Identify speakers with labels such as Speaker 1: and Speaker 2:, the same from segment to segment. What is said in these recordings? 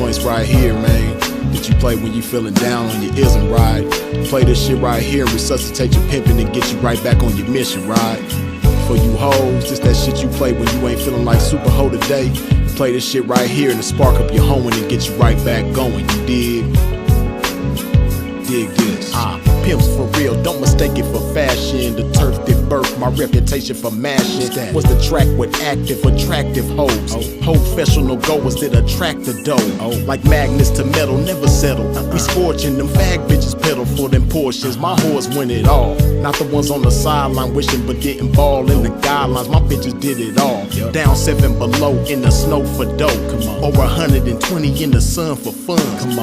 Speaker 1: joints right here, man, that you play when you feeling down on your ism, right? Play this shit right here and resuscitate your pimpin' and get you right back on your mission, right? For you hoes, this that shit you play when you ain't feeling like super hoe today. Play this shit right here and to spark up your hoeing and get you right back going, you dig? Dig this. Pimps for real, don't mistake it for fashion. The turf that birthed my reputation for mashing was the track with active, attractive hoes. Professional goers that attract the dough. Like magnets to metal, never settle. We scorching them fag bitches pedal for them portions. My whores win it all. Not the ones on the sideline wishing but didn't ball in the guidelines. My bitches did it all. Down 7 below in the snow for dough. Over 120 in the sun for fun.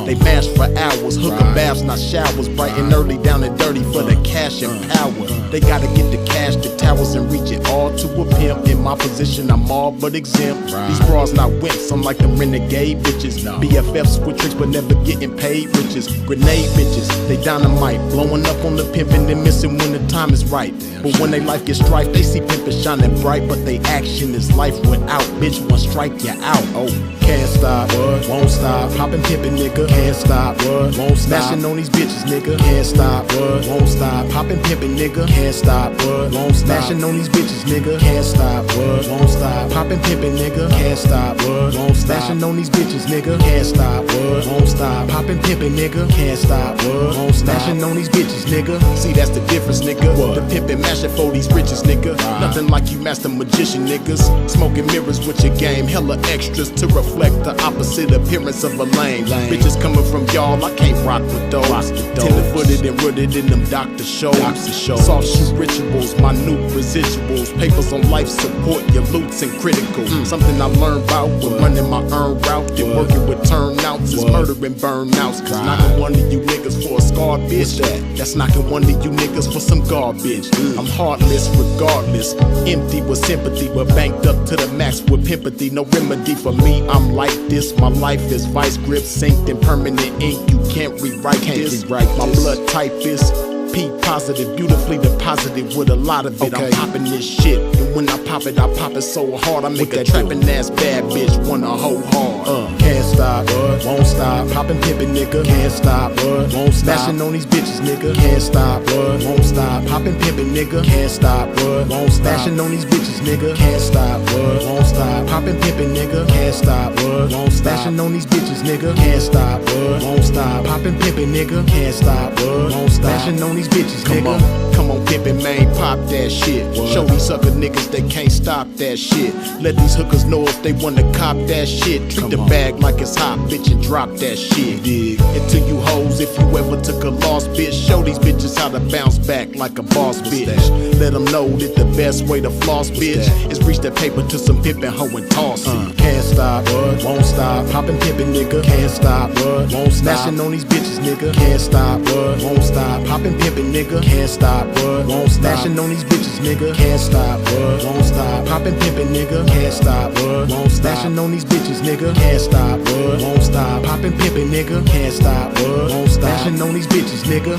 Speaker 1: They mash for hours, hooker baths, not showers. Bright and early, down and dirty for the cash and power. They gotta get the cash, the towers, and reach it all to a pimp. In my position, I'm all but exempt. These bras not wimps, I'm like them renegade bitches. BFFs with tricks but never getting paid riches. Grenade bitches, they dynamite, blowing up on the pimpin' and missing when the time is right. But when they life gets strife, they see pimpin' shining bright, but they action is life without. Bitch, one strike you out. Can't stop, won't stop. Poppin' pimpin', nigga, can't stop, won't stop. Smashing on these bitches, nigga, can't stop, won't stop. Poppin' pimpin', nigga, can't stop, won't stop. Smashing on these bitches, nigga, can't stop, won't stop. Poppin' pimpin', nigga, can't stop, won't stop. Smashing on these bitches, nigga, can't stop, won't stop. Poppin' pimpin', nigga, can't stop, won't stop. Smashing on these bitches, nigga. See, that's the difference, nigga. The pimpin' mashin' for these riches, nigga. Nothing like you master magician, niggas. Smoking mirrors with your game, hella extras to reflect the opposite appearance of a lame. Bitches coming from y'all, I can't rock with those. Tender-footed and rooted in them doctor shows. Soft shoe rituals, minute residuals. Papers on life support, your loots and critical. Something I learned about when running my earned route. And working with turnouts is murdering burnouts. Cause knocking one of you niggas for a scarred bitch. That's knocking one of you niggas for some garbage. I'm heartless regardless, empty with sympathy, but banked up to the max with pimpathy. No remedy for me, I'm like this. My life is vice grip, synced in permanent ink. You can't rewrite this. My blood type is P positive, beautifully deposited with a lot of it. I'm popping this shit, and when I pop it so hard I make a trapping ass bad bitch wanna hoe hard. Can't stop, won't stop. Poppin' pimpin', nigga, can't stop, won't stop. Smashing on these bitches, nigga, can't stop, won't stop. Poppin' pimpin', nigga, can't stop, won't stop. Smashing on these bitches, nigga, can't stop, won't stop. Poppin' pimpin', nigga, can't stop, won't stop. Smashing on these bitches, nigga, can't stop, won't stop. Poppin' pimpin', nigga, can't stop, won't stop. Smashing on these bitches, nigga. Come on, pimpin', man, pop that shit. Show these sucker niggas they can't stop that shit. Let these hookers know if they wanna cop that shit. Treat the bag like it's hot, bitch, and drop that shit. And to you hoes, if you ever took a loss, bitch, show these bitches how to bounce back like a boss, bitch. Let them know that the best way to floss, bitch, is reach that paper to some pimpin' hoe and toss it. Can't stop, won't stop. Poppin' pimpin', nigga, can't stop, won't stop. Smashing on these bitches, nigga, can't stop, won't stop. Poppin' pimpin', nigga, can't stop, won't stop. Smashing on these bitches, nigga, can't stop, won't stop. Poppin' pimpin', nigga, can't stop, won't stop. Smashing on these bitches, nigga, can't stop, won't stop. Poppin' pimpin', nigga, can't stop, won't stop. Smashing on these bitches, nigga.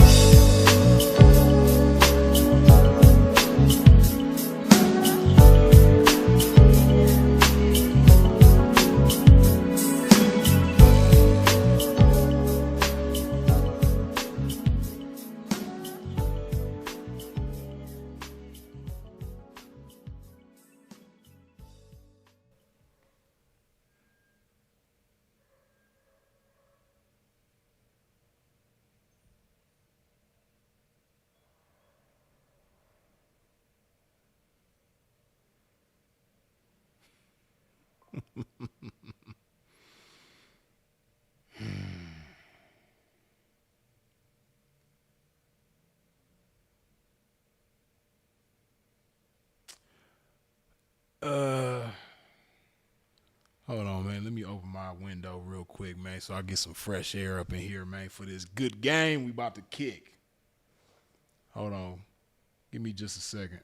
Speaker 1: Hold on, man. Let me open my window real quick, man, so I get some fresh air up in here, man, for this good game we about to kick. Hold on. Give me just a second.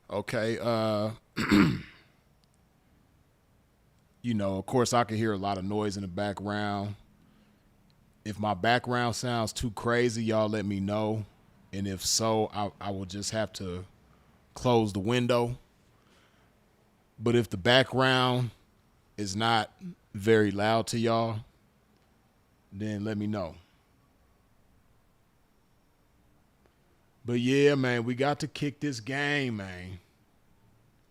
Speaker 1: Okay. Of course, I can hear a lot of noise in the background. If my background sounds too crazy, y'all let me know. And if so, I will just have to close the window. But if the background is not very loud to y'all, then let me know. But yeah, man, we got to kick this game, man.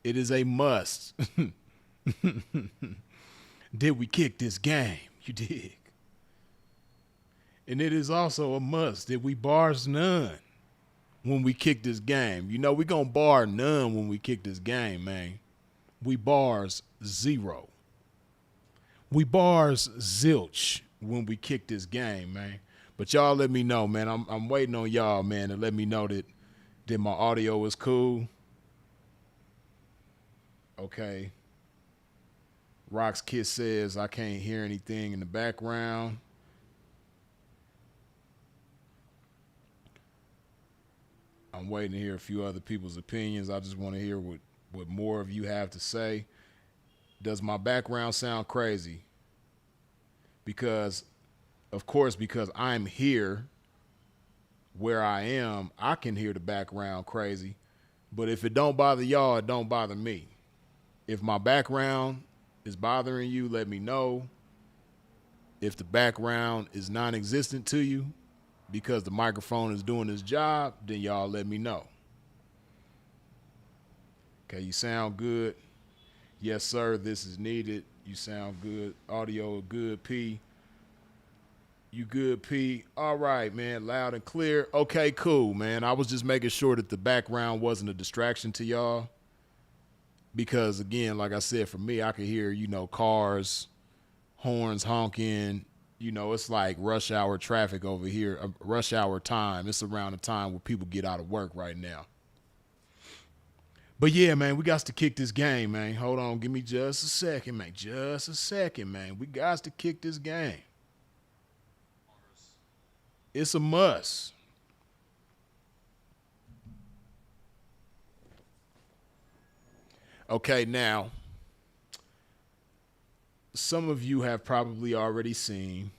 Speaker 1: It is a must. Did we kick this game? You dig? And it is also a must that we bars none when we kick this game. We going to bar none when we kick this game, man. We bars zero. We bars zilch when we kick this game, man. But y'all let me know, man. I'm waiting on y'all, man, to let me know that my audio is cool. Okay. Rock's Kiss says I can't hear anything in the background. I'm waiting to hear a few other people's opinions. I just want to hear what more of you have to say. Does my background sound crazy? Because, of course, because I'm here where I am, I can hear the background crazy. But if it don't bother y'all, it don't bother me. If my background is bothering you, let me know. If the background is non-existent to you because the microphone is doing its job, then y'all let me know. Okay, you sound good. Yes, sir, this is needed. You sound good. Audio good, P. You good, P? All right, man, loud and clear. Okay, cool, man. I was just making sure that the background wasn't a distraction to y'all. Because, again, like I said, for me, I could hear, cars, horns honking. It's like rush hour traffic over here, rush hour time. It's around the time where people get out of work right now. But, yeah, man, we got to kick this game, man. Hold on. Give me just a second, man. Just a second, man. We got to kick this game. It's a must. Okay, now, some of you have probably already seen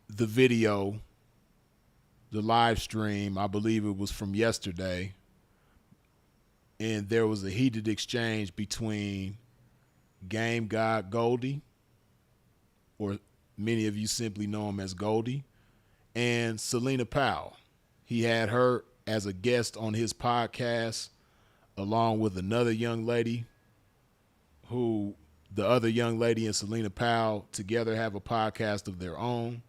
Speaker 1: the video, the live stream. I believe it was from yesterday. And there was a heated exchange between Game God Goldie, or many of you simply know him as Goldie, and Celina Powell. He had her as a guest on his podcast, along with another young lady who the other young lady and Celina Powell together have a podcast of their own.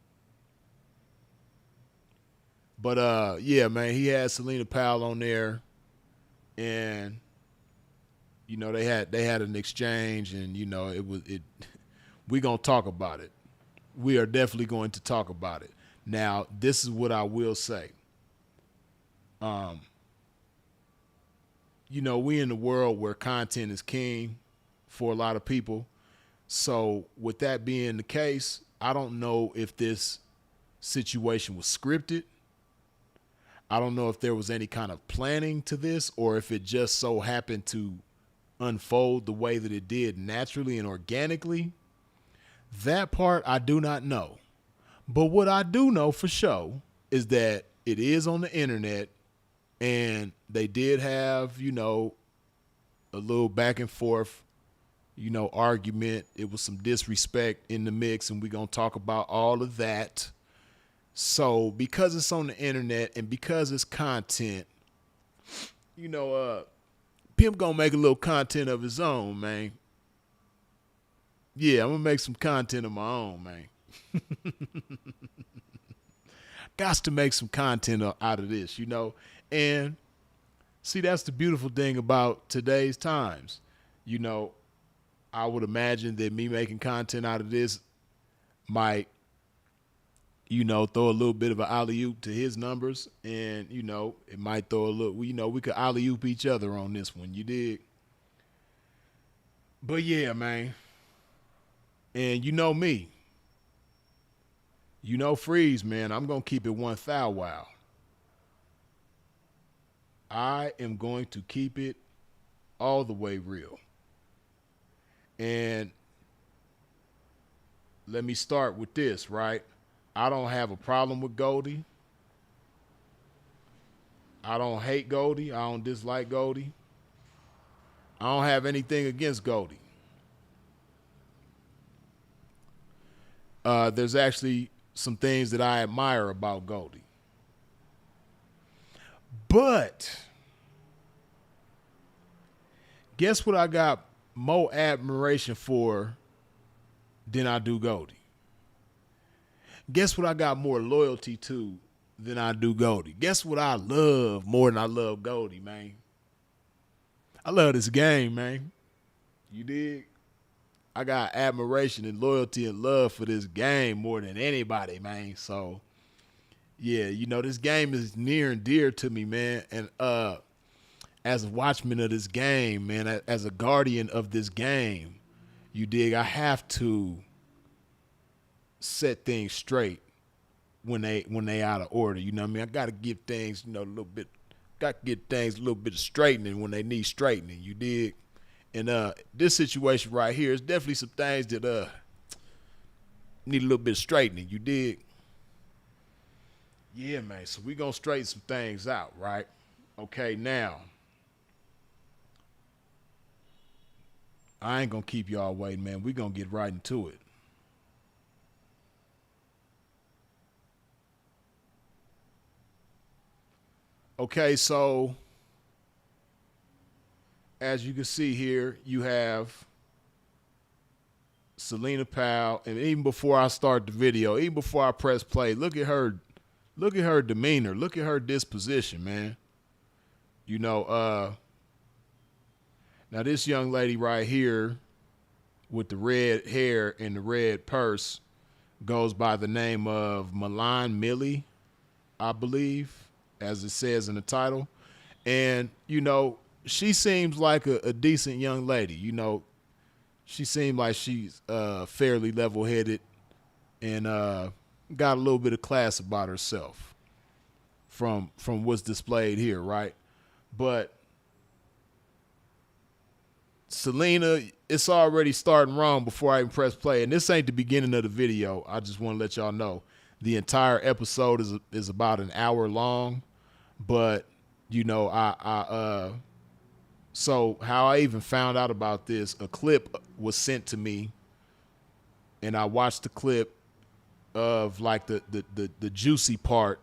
Speaker 1: But yeah, man, he had Celina Powell on there, and they had an exchange, and we gonna talk about it. We are definitely going to talk about it. Now, this is what I will say. We in the world where content is king for a lot of people. So with that being the case, I don't know if this situation was scripted. I don't know if there was any kind of planning to this, or if it just so happened to unfold the way that it did naturally and organically. That part I do not know. But what I do know for sure is that it is on the internet, and they did have, a little back and forth, argument. It was some disrespect in the mix, and we're going to talk about all of that. So because it's on the internet and because it's content, Pimp going to make a little content of his own, man. Yeah, I'm going to make some content of my own, man. Gots to make some content out of this, And see, that's the beautiful thing about today's times. I would imagine that me making content out of this might, throw a little bit of an alley-oop to his numbers. And, it might throw a little, we could alley-oop each other on this one. You dig? But yeah, man. And me. Freeze, man, I'm going to keep it 1,000 wow. I am going to keep it all the way real. And let me start with this, right? I don't have a problem with Goldie. I don't hate Goldie. I don't dislike Goldie. I don't have anything against Goldie. There's actually some things that I admire about Goldie. But guess what I got more admiration for than I do Goldie? Guess what I got more loyalty to than I do Goldie? Guess what I love more than I love Goldie, man? I love this game, man. You dig? I got admiration and loyalty and love for this game more than anybody, man. So, yeah, this game is near and dear to me, man. And as a watchman of this game, man, as a guardian of this game, you dig, I have to set things straight when they out of order. You know what I mean? I got to give things, a little bit, got to get things a little bit of straightening when they need straightening. You dig? And this situation right here is definitely some things that need a little bit of straightening. You dig? Yeah, man. So we gonna straighten some things out, right? Okay, now I ain't gonna keep y'all waiting, man. We gonna get right into it. Okay, so as you can see here, you have Celina Powell, and even before I start the video, even before I press play, look at her demeanor, look at her disposition, man. Now this young lady right here with the red hair and the red purse goes by the name of Milan Millie, I believe, as it says in the title. And, she seems like a decent young lady. She seemed like she's fairly level-headed and got a little bit of class about herself from what's displayed here, right? But Celina, it's already starting wrong before I even press play. And this ain't the beginning of the video. I just want to let y'all know. The entire episode is about an hour long. But, so how I even found out about this, a clip was sent to me, and I watched the clip of like the juicy part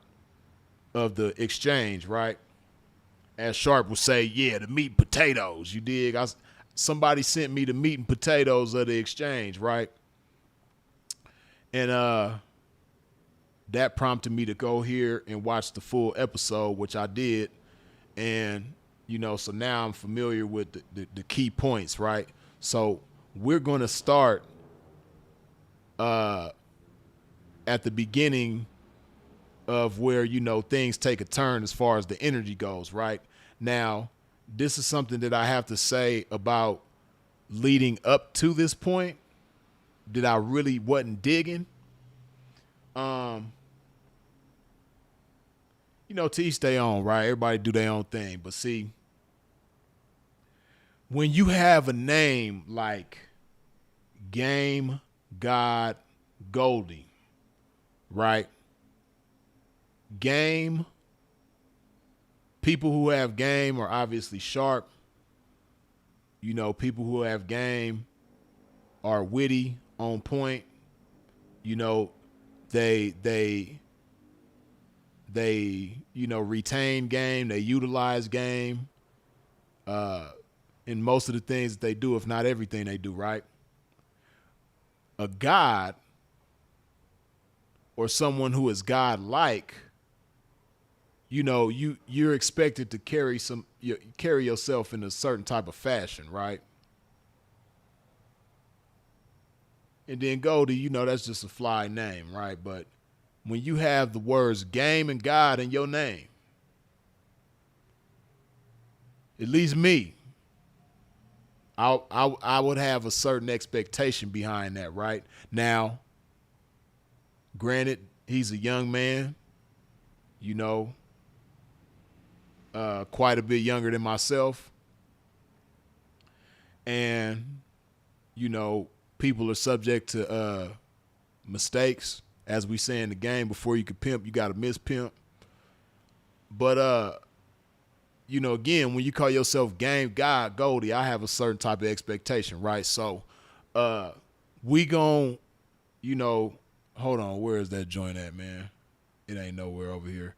Speaker 1: of the exchange, right? As Sharp would say, yeah, the meat and potatoes, you dig? Somebody sent me the meat and potatoes of the exchange, right? And that prompted me to go here and watch the full episode, which I did. And, so now I'm familiar with the key points, right? So we're going to start at the beginning of where, things take a turn as far as the energy goes, right? Now, this is something that I have to say about leading up to this point that I really wasn't digging. To each their own, right? Everybody do their own thing. But see, when you have a name like Game God Goldie, right? Game, people who have game are obviously sharp. People who have game are witty, on point. They retain game, they utilize game in most of the things that they do, if not everything they do, right? A god or someone who is God-like, you're expected to carry yourself in a certain type of fashion, right? And then Goldie, that's just a fly name, right? But when you have the words game and God in your name, at least me, I would have a certain expectation behind that, right? Now, granted, he's a young man, quite a bit younger than myself. And, you know, people are subject to mistakes. As we say in the game, before you can pimp, you got to mispimp. But, you know, again, when you call yourself game guy, Goldie, I have a certain type of expectation, right? So we gon', you know, hold on, where is that joint at, man? It ain't nowhere over here.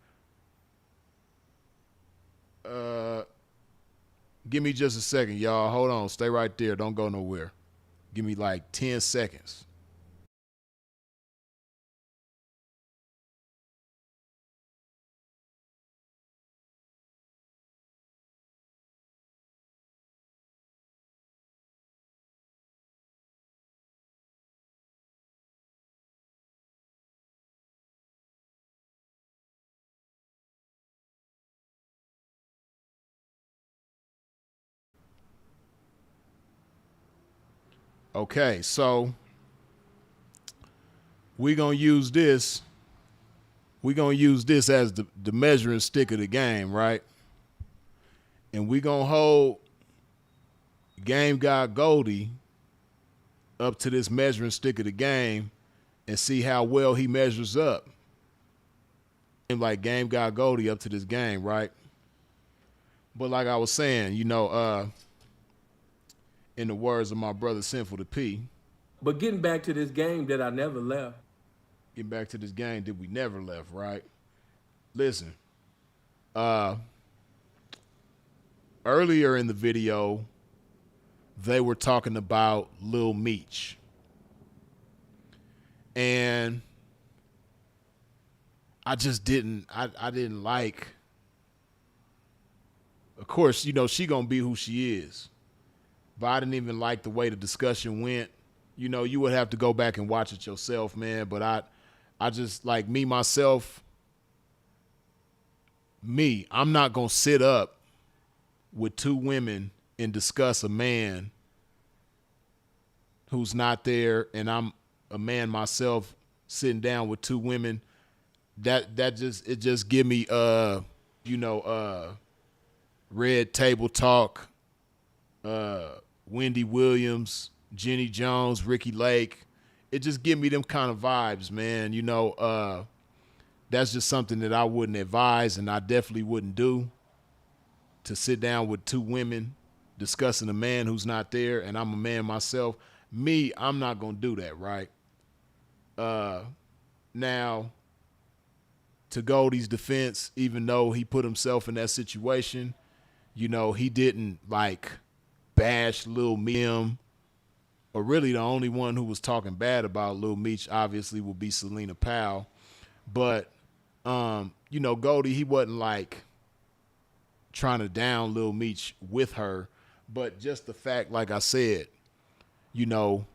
Speaker 1: Give me just a second, y'all. Hold on. Stay right there. Don't go nowhere. Give me like 10 seconds. Okay, so we're going to use this. We're going to use this as the measuring stick of the game, right? And we're going to hold game guy Goldie up to this measuring stick of the game and see how well he measures up. Like game guy Goldie up to this game, right? But like I was saying, you know, in the words of my brother Sinful to P.
Speaker 2: But getting back to this game that I never left.
Speaker 1: Getting back to this game that we never left, right? Listen, earlier in the video, they were talking about Lil Meech. And I just didn't like, of course, you know, she gonna be who she is. But I didn't even like the way the discussion went. You know, you would have to go back and watch it yourself, man. But I just, like, I'm not going to sit up with two women and discuss a man who's not there, and I'm a man myself sitting down with two women. It just give me, you know, red table talk, Wendy Williams, Jenny Jones, Ricky Lake. It just give me them kind of vibes, man. You know, that's just something that I wouldn't advise, and I definitely wouldn't do, to sit down with two women discussing a man who's not there, and I'm a man myself. I'm not going to do that, right? Now, to Goldie's defense, even though he put himself in that situation, you know, he didn't, like, bash Lil Meech, or really the only one who was talking bad about Lil Meech obviously would be Celina Powell. But, you know, Goldie, he wasn't like trying to down Lil Meech with her, but just the fact, like I said, you know,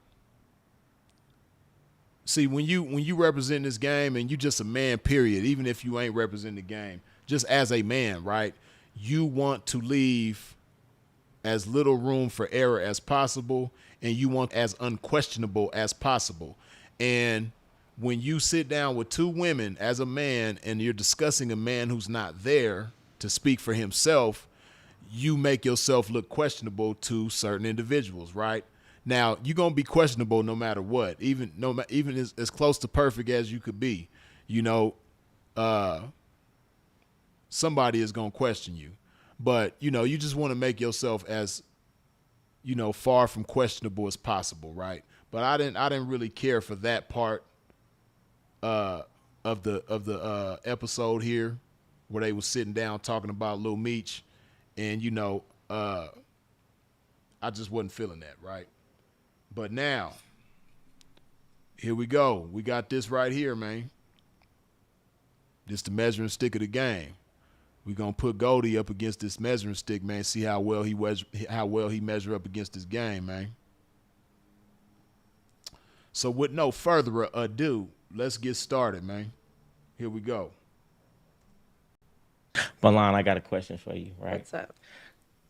Speaker 1: see, when you represent this game and you just a man, period, even if you ain't representing the game, just as a man, right, you want to leave as little room for error as possible, and you want as unquestionable as possible. And when you sit down with two women as a man and you're discussing a man who's not there to speak for himself, you make yourself look questionable to certain individuals, right? Now, you're going to be questionable no matter what, even as close to perfect as you could be. You know, somebody is going to question you. But, you know, you just want to make yourself as, you know, far from questionable as possible, right? But I didn't really care for that part of the episode here, where they was sitting down talking about Lil Meech, and, you know, I just wasn't feeling that, right? But now, here we go. We got this right here, man. This the measuring stick of the game. We're going to put Goldie up against this measuring stick, man, see how well he measure up against this game, man. So with no further ado, let's get started, man. Here we go.
Speaker 3: Milan, I got a question for you, right?
Speaker 4: What's up?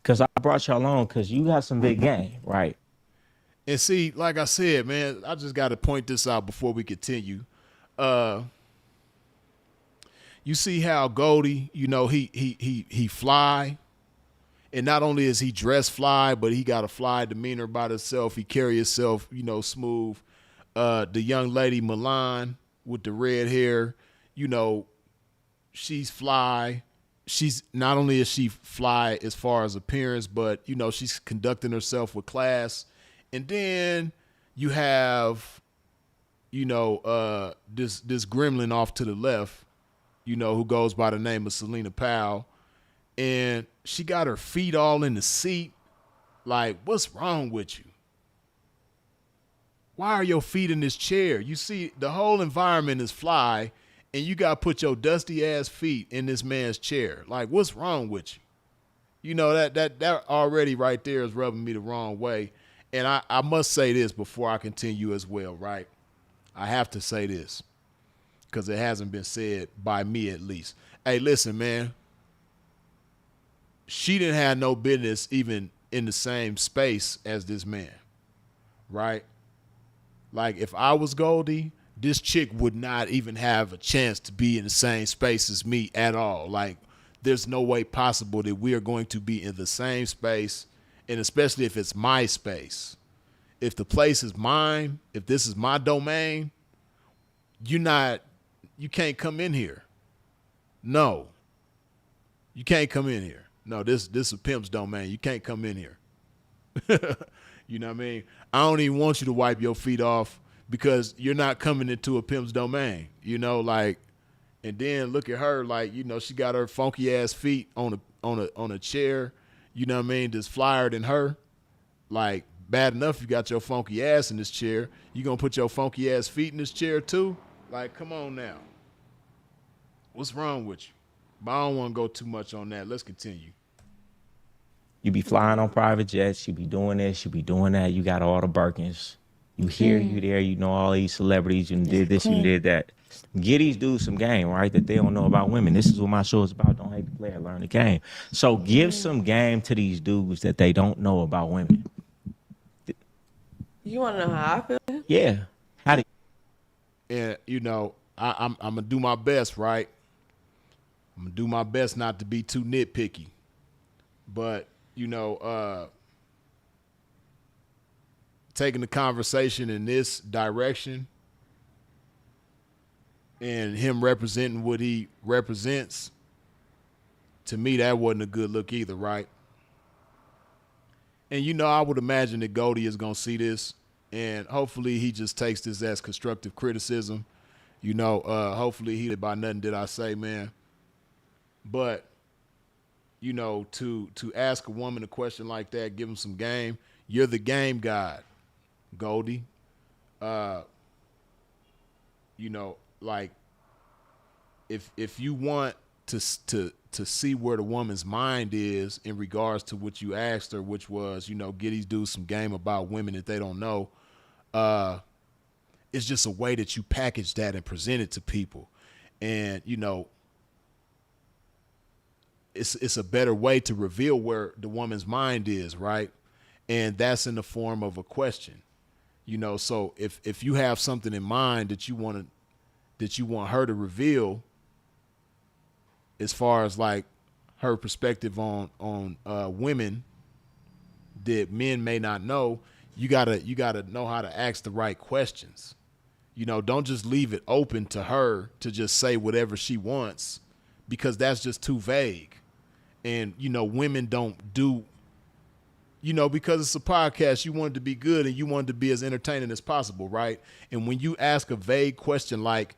Speaker 3: Because I brought y'all on because you got some big game, right?
Speaker 1: And see, like I said, man, I just got to point this out before we continue. You see how Goldie, you know, he fly. And not only is he dressed fly, but he got a fly demeanor about himself. He carry himself, you know, smooth. The young lady Milan with the red hair, you know, she's fly. She's not only is she fly as far as appearance, but you know, she's conducting herself with class. And then you have, you know, this gremlin off to the left, you know, who goes by the name of Celina Powell. And she got her feet all in the seat. Like, what's wrong with you? Why are your feet in this chair? You see, the whole environment is fly, and you got to put your dusty ass feet in this man's chair. Like, what's wrong with you? You know, that already right there is rubbing me the wrong way. And I must say this before I continue as well, right? I have to say this because it hasn't been said by me at least. Hey, listen, man. She didn't have no business even in the same space as this man, right? Like, if I was Goldie, this chick would not even have a chance to be in the same space as me at all. Like, there's no way possible that we are going to be in the same space, and especially if it's my space. If the place is mine, if this is my domain, you can't come in here. No. You can't come in here. No, this is a pimp's domain. You can't come in here. You know what I mean? I don't even want you to wipe your feet off because you're not coming into a pimp's domain. You know, like, and then look at her, like, you know, she got her funky ass feet on a chair. You know what I mean? Just flyer than her. Like, bad enough you got your funky ass in this chair. You gonna put your funky ass feet in this chair too? Like, come on now. What's wrong with you? But I don't want to go too much on that. Let's continue.
Speaker 3: You be flying on private jets. You be doing this. You be doing that. You got all the Birkins. You here, you there. You know all these celebrities. You did this, you did that. Get these dudes some game, right, that they don't know about women. This is what my show is about. Don't hate the player, learn the game. So give some game to these dudes that they don't know about women.
Speaker 4: You want to know how I feel?
Speaker 3: Yeah. How do
Speaker 1: And, you know, I'm going to do my best, right? I'm going to do my best not to be too nitpicky. But, you know, taking the conversation in this direction and him representing what he represents, to me, that wasn't a good look either, right? And, you know, I would imagine that Goldie is going to see this, and hopefully he just takes this as constructive criticism. You know, hopefully he did by nothing did I say, man. But, you know, to ask a woman a question like that, give him some game. You're the game god, Goldie. You know, like, if you want to see where the woman's mind is in regards to what you asked her, which was, you know, get these dudes some game about women that they don't know, it's just a way that you package that and present it to people. And, you know, it's a better way to reveal where the woman's mind is, right? And that's in the form of a question. You know, so if you have something in mind that you want her to reveal, as far as like her perspective on women that men may not know, you gotta know how to ask the right questions. You know, don't just leave it open to her to just say whatever she wants, because that's just too vague. And, you know, women don't do, you know, because it's a podcast, you want it to be good and you want it to be as entertaining as possible, right? And when you ask a vague question like,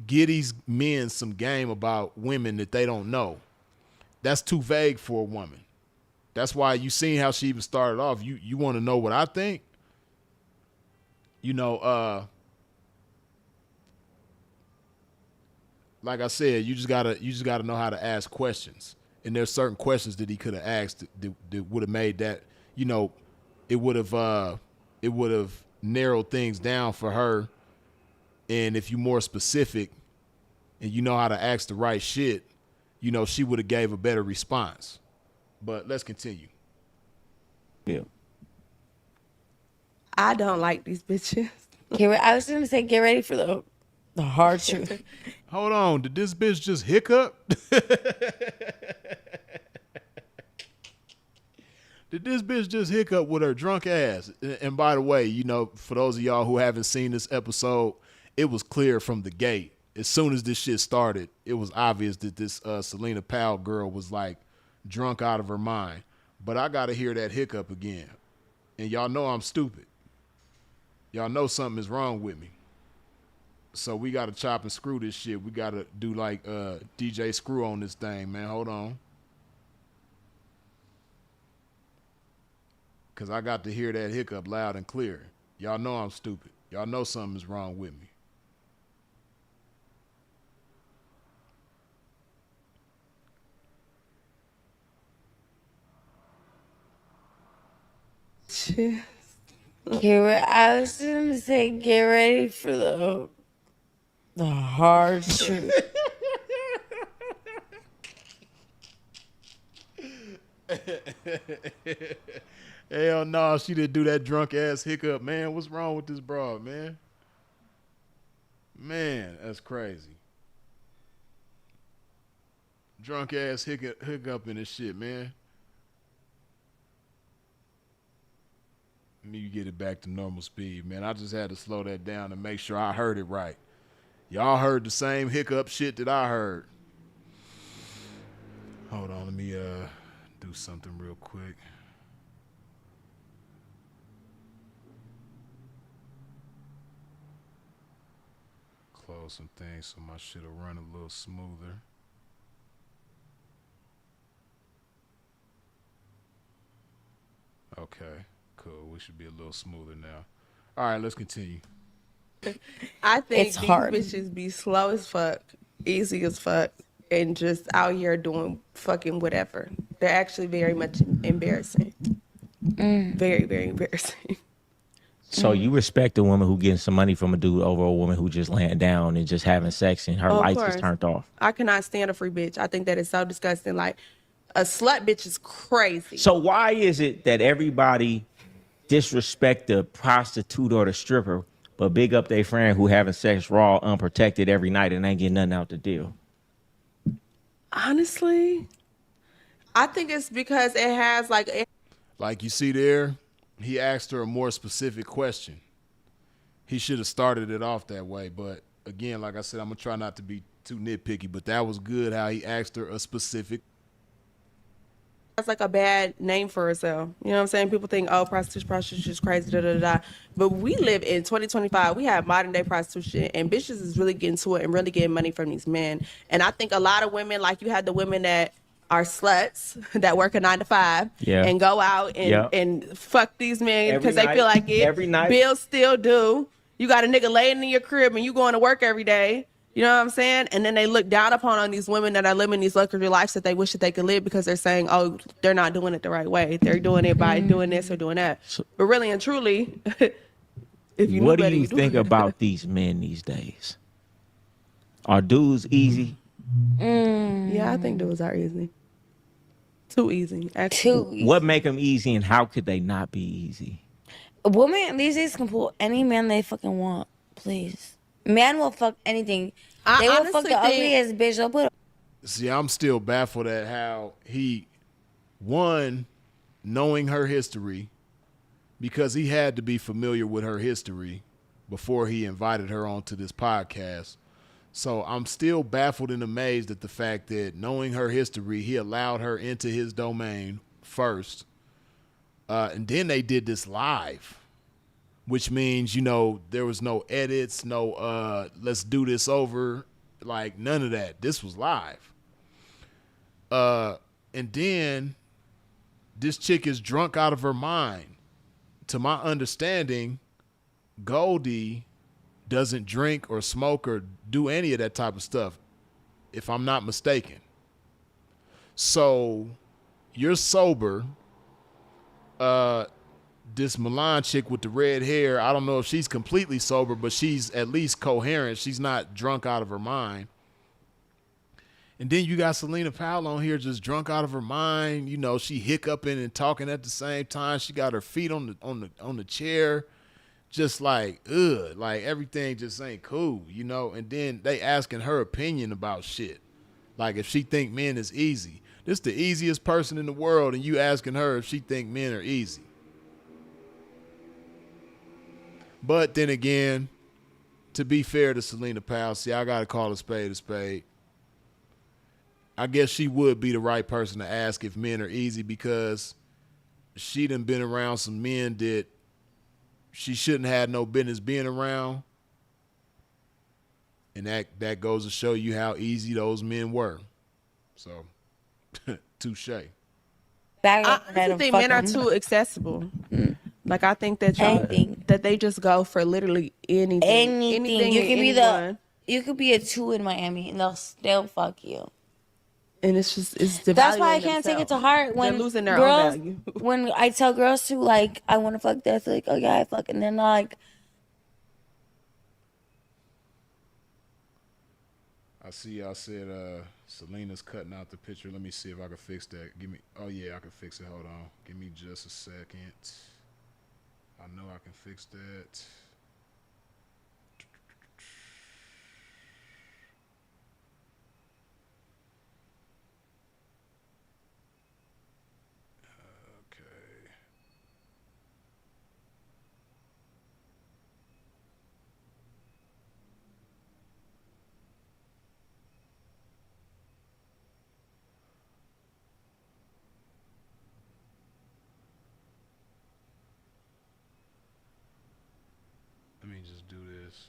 Speaker 1: get these men some game about women that they don't know, that's too vague for a woman. That's why you seen how she even started off. You want to know what I think? You know, like I said, you just gotta know how to ask questions. And there's certain questions that he could have asked that would have made that, you know, it would have narrowed things down for her. And if you're more specific and you know how to ask the right shit, you know, she would have gave a better response. But let's continue.
Speaker 3: Yeah.
Speaker 4: I don't like these bitches.
Speaker 5: I was going to say, get ready for the
Speaker 4: The hard truth.
Speaker 1: Hold on, did this bitch just hiccup? Did this bitch just hiccup with her drunk ass? And by the way, you know, for those of y'all who haven't seen this episode, it was clear from the gate. As soon as this shit started, it was obvious that this Celina Powell girl was like drunk out of her mind. But I got to hear that hiccup again. And y'all know I'm stupid. Y'all know something is wrong with me. So we got to chop and screw this shit. We got to do like DJ Screw on this thing, man. Hold on. Because I got to hear that hiccup loud and clear. Y'all know I'm stupid. Y'all know something is wrong with me.
Speaker 4: I was just gonna say, get ready for the hard truth.
Speaker 1: Hell no, she didn't do that drunk ass hiccup, man. What's wrong with this broad, man? Man, that's crazy. Drunk ass hiccup in this shit, man. Let me get it back to normal speed, man. I just had to slow that down to make sure I heard it right. Y'all heard the same hiccup shit that I heard. Hold on, let me do something real quick. Close some things so my shit will run a little smoother. Okay, cool. We should be a little smoother now. All right, let's continue.
Speaker 5: I think
Speaker 4: It's
Speaker 5: these
Speaker 4: hard.
Speaker 5: bitches be slow as fuck, easy as fuck, and just out here doing fucking whatever. They're actually very much embarrassing. Very, very embarrassing.
Speaker 3: So you respect a woman who getting some money from a dude over a woman who just laying down and just having sex and her
Speaker 5: Of
Speaker 3: lights
Speaker 5: course.
Speaker 3: is turned off.
Speaker 5: I cannot stand a free bitch. I think that is so disgusting. Like, a slut bitch is crazy.
Speaker 3: So why is it that everybody disrespect the prostitute or the stripper, but big up their friend who having sex raw, unprotected every night and ain't getting nothing out the deal?
Speaker 5: Honestly, I think it's because it has like
Speaker 1: Like you see there, he asked her a more specific question. He should have started it off that way. But again, like I said, I'm going to try not to be too nitpicky, but that was good how he asked her a specific.
Speaker 5: has like a bad name for herself. You know what I'm saying? People think, oh, prostitution is crazy, da da da. But we live in 2025. We have modern day prostitution, and bitches is really getting to it and really getting money from these men. And I think a lot of women, like you had the women that are sluts that work a 9 to 5 and go out and fuck these men because they feel like it.
Speaker 3: Every night.
Speaker 5: Bills still due. You got a nigga laying in your crib and you going to work every day. You know what I'm saying? And then they look down upon on these women that are living these luxury lives that they wish that they could live because they're saying, oh, they're not doing it the right way. They're doing it by doing this or doing that. But really and truly, if you
Speaker 3: What
Speaker 5: knew
Speaker 3: do
Speaker 5: better,
Speaker 3: you
Speaker 5: you
Speaker 3: think about these men these days? Are dudes easy?
Speaker 5: Yeah, I think dudes are easy. Too easy, actually.
Speaker 4: Too easy.
Speaker 3: What make them easy and how could they not be easy?
Speaker 4: A woman these days can pull any man they fucking want, please. Man will fuck anything.
Speaker 5: I
Speaker 4: They will
Speaker 5: honestly
Speaker 4: fuck the
Speaker 5: think-
Speaker 4: ugliest bitch. They'll put
Speaker 1: See, I'm still baffled at how he, one, knowing her history, because he had to be familiar with her history before he invited her onto this podcast. So I'm still baffled and amazed at the fact that knowing her history, he allowed her into his domain first. And then they did this live, which means, you know, there was no edits, no let's do this over, like none of that. This was live. And then this chick is drunk out of her mind. To my understanding, Goldie doesn't drink or smoke or do any of that type of stuff, if I'm not mistaken. So you're sober. This Milan chick with the red hair, I don't know if she's completely sober, but she's at least coherent. She's not drunk out of her mind. And then you got Celina Powell on here just drunk out of her mind. You know, she hiccuping and talking at the same time. She got her feet on the chair. just like, ugh, like everything just ain't cool, you know? And then they asking her opinion about shit. Like if she think men is easy. This the easiest person in the world and you asking her if she think men are easy. But then again, to be fair to Celina Powell, see, I got to call a spade a spade. I guess she would be the right person to ask if men are easy because she done been around some men that she shouldn't have no business being around. And that goes to show you how easy those men were. So, touche.
Speaker 5: I think men are too accessible. Like I think that that they just go for literally anything.
Speaker 4: Anything. You could be a 2 in Miami and they'll still fuck you.
Speaker 5: And it's
Speaker 4: that's why I can't take it to heart when
Speaker 5: losing their
Speaker 4: girls,
Speaker 5: own value.
Speaker 4: when I tell girls to like, I want to fuck this, like, oh yeah, I fuck, and then like,
Speaker 1: I see y'all said Celina's cutting out the picture. Let me see if I can fix that. Oh yeah, I can fix it. Hold on. Give me just a second. I know I can fix that. Okay. Let me just do this.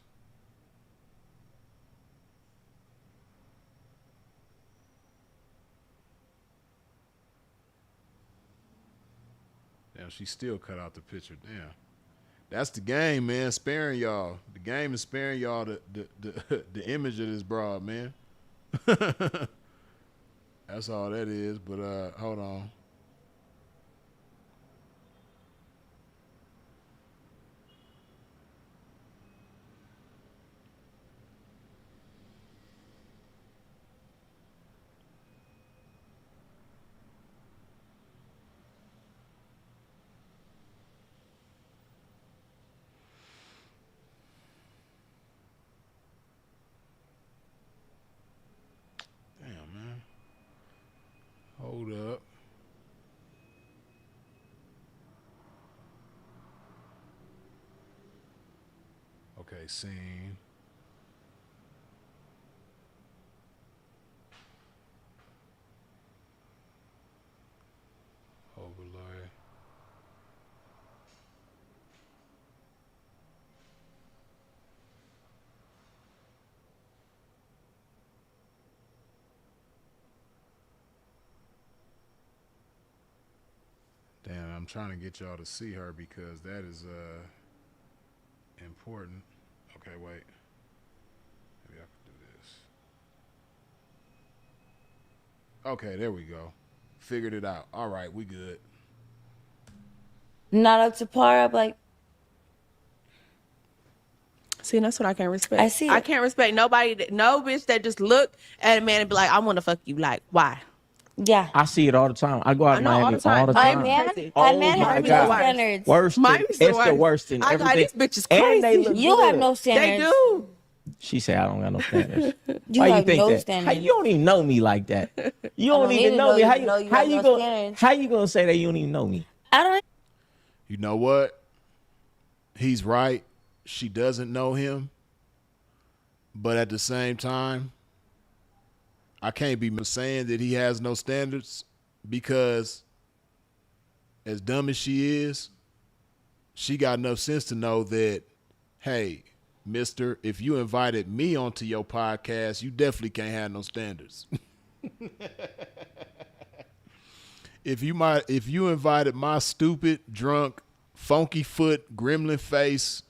Speaker 1: Damn, she still cut out the picture. Damn. That's the game, man. Sparing y'all. The game is sparing y'all the image of this broad, man. That's all that is. But hold on. Hold up. Okay, scene. Overlay. Damn, I'm trying to get y'all to see her because that is important. Okay, wait. Maybe I can do this. Okay, there we go. Figured it out. All right, we good.
Speaker 4: not up to par. I'm like,
Speaker 5: See, that's what I can't respect.
Speaker 4: I see
Speaker 5: I
Speaker 4: it.
Speaker 5: can't respect nobody, no bitch that just look at a man and be like, I want to fuck you. Like, why?
Speaker 4: yeah.
Speaker 3: I see it all the time. I go out
Speaker 5: I
Speaker 3: to
Speaker 5: know, all
Speaker 3: Miami
Speaker 5: the time.
Speaker 3: all the
Speaker 5: Miami
Speaker 3: time.
Speaker 5: crazy.
Speaker 4: A man
Speaker 3: my
Speaker 4: has no
Speaker 3: God.
Speaker 4: standards.
Speaker 3: Worst.
Speaker 5: Miami's the
Speaker 3: It's the
Speaker 5: worst.
Speaker 3: worst in
Speaker 5: I
Speaker 3: everything.
Speaker 5: got these bitches
Speaker 3: And they
Speaker 5: crazy.
Speaker 3: look
Speaker 4: You
Speaker 3: good.
Speaker 4: have no
Speaker 5: They
Speaker 4: standards.
Speaker 5: do.
Speaker 3: She said, I don't got no standards.
Speaker 4: You
Speaker 3: Why you
Speaker 4: have
Speaker 3: think
Speaker 4: no
Speaker 3: that?
Speaker 4: standards.
Speaker 3: You don't even know me like that. You
Speaker 4: I
Speaker 3: don't
Speaker 4: don't need
Speaker 3: even
Speaker 4: to
Speaker 3: know
Speaker 4: know
Speaker 3: me.
Speaker 4: you
Speaker 3: How
Speaker 4: to
Speaker 3: you
Speaker 4: know you
Speaker 3: how
Speaker 4: have
Speaker 3: you
Speaker 4: no
Speaker 3: go
Speaker 4: standards.
Speaker 3: how you gonna say that you don't even know me?
Speaker 4: I don't.
Speaker 1: You know what? He's right. She doesn't know him. But at the same time, I can't be saying that he has no standards because as dumb as she is, she got enough sense to know that, hey, mister, if you invited me onto your podcast, you definitely can't have no standards. If you invited my stupid, drunk, funky foot, gremlin face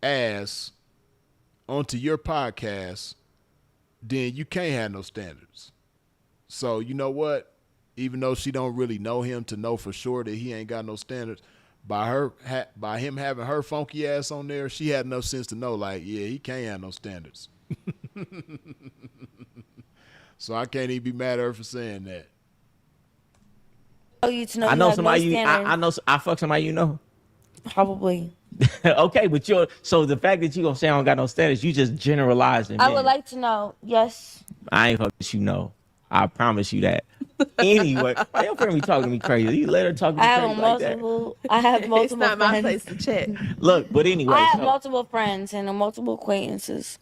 Speaker 1: ass onto your podcast, then you can't have no standards. So you know what? Even though she don't really know him to know for sure that he ain't got no standards, by him having her funky ass on there, she had enough sense to know, like, yeah, he can't have no standards. So I can't even be mad at her for saying that.
Speaker 4: You to know
Speaker 3: I
Speaker 4: you
Speaker 3: know
Speaker 4: have
Speaker 3: somebody
Speaker 4: no standards.
Speaker 3: I fuck somebody you know.
Speaker 4: Probably.
Speaker 3: Okay, but so the fact that you gonna say I don't got no status, you just generalizing.
Speaker 4: I would like to know. Yes.
Speaker 3: I ain't fucking you know. I promise you that. Anyway, why your friend be talking to me crazy? You let her talk to me
Speaker 4: I
Speaker 3: crazy
Speaker 4: have
Speaker 3: like that.
Speaker 4: multiple. I have multiple.
Speaker 5: It's not my
Speaker 4: friends.
Speaker 5: place to check.
Speaker 3: Look, but anyway,
Speaker 4: I have multiple friends and multiple acquaintances.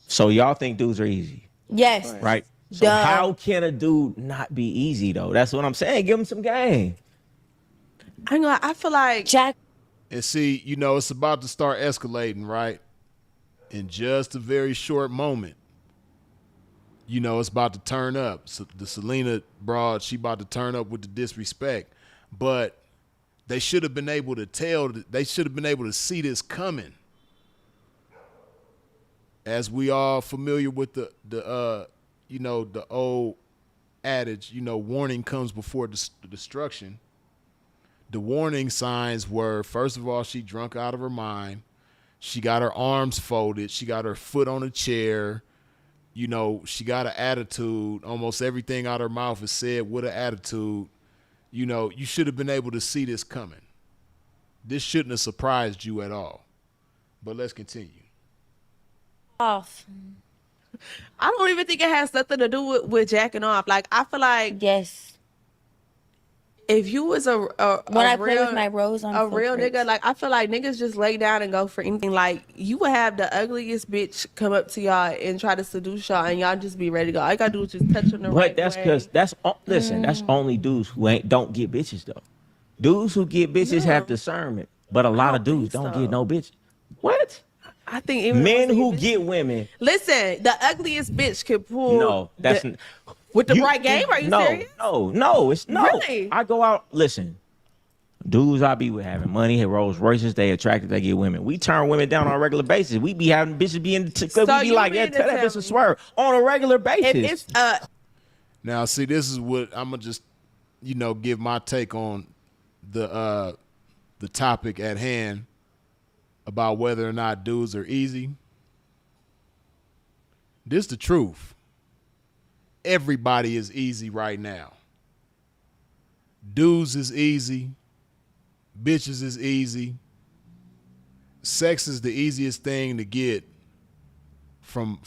Speaker 3: so y'all think dudes are easy,
Speaker 4: Yes.
Speaker 3: right? So
Speaker 4: Duh.
Speaker 3: how can a dude not be easy though? That's what I'm saying. Give him some game.
Speaker 5: I feel like
Speaker 4: Jack.
Speaker 1: And see, you know, it's about to start escalating, right? In just a very short moment. You know, it's about to turn up. So the Celina broad, she about to turn up with the disrespect. But they should have been able to tell, they should have been able to see this coming. As we are familiar with the you know, the old adage, you know, warning comes before destruction. The warning signs were, first of all, she drunk out of her mind. She got her arms folded. She got her foot on a chair. You know, she got an attitude. Almost everything out her mouth is said with an attitude. You know, you should have been able to see this coming. This shouldn't have surprised you at all. But let's continue.
Speaker 4: Off.
Speaker 5: I don't even think it has nothing to do with jacking off. Like, I feel like
Speaker 4: Yes.
Speaker 5: if you was a
Speaker 4: When I play
Speaker 5: real,
Speaker 4: with my rose on
Speaker 5: a real
Speaker 4: footprints.
Speaker 5: nigga, like, I feel like niggas just lay down and go for anything. Like, you would have the ugliest bitch come up to y'all and try to seduce y'all, and y'all just be ready to go. All you gotta do is just touch on the right
Speaker 3: But that's
Speaker 5: way.
Speaker 3: because listen, that's only dudes who don't get bitches though. Dudes who get bitches have discernment, but a lot of
Speaker 5: don't
Speaker 3: dudes
Speaker 5: think
Speaker 3: don't
Speaker 5: so.
Speaker 3: get no bitch. What?
Speaker 5: I think even
Speaker 3: Men
Speaker 5: the
Speaker 3: who
Speaker 5: ones that
Speaker 3: get women,
Speaker 5: listen, the ugliest bitch could pull.
Speaker 3: no, that's
Speaker 5: with the
Speaker 3: you-
Speaker 5: right game. Are you
Speaker 3: no,
Speaker 5: serious?
Speaker 3: No, it's no.
Speaker 5: Really?
Speaker 3: I go out. Listen, dudes I be with having money, have Rolls Royces, they attracted, they get women. We turn women down on a regular basis. We be having bitches be in we be
Speaker 5: you
Speaker 3: like,
Speaker 5: mean
Speaker 3: yeah,
Speaker 5: to
Speaker 3: tell that
Speaker 5: tell
Speaker 3: bitch to
Speaker 5: me
Speaker 3: swerve on a regular
Speaker 5: If
Speaker 3: basis.
Speaker 5: it's
Speaker 1: Now, see, this is what I'm gonna just, you know, give my take on the topic at hand about whether or not dudes are easy. This the truth. Everybody is easy right now. Dudes is easy. Bitches is easy. Sex is the easiest thing to get from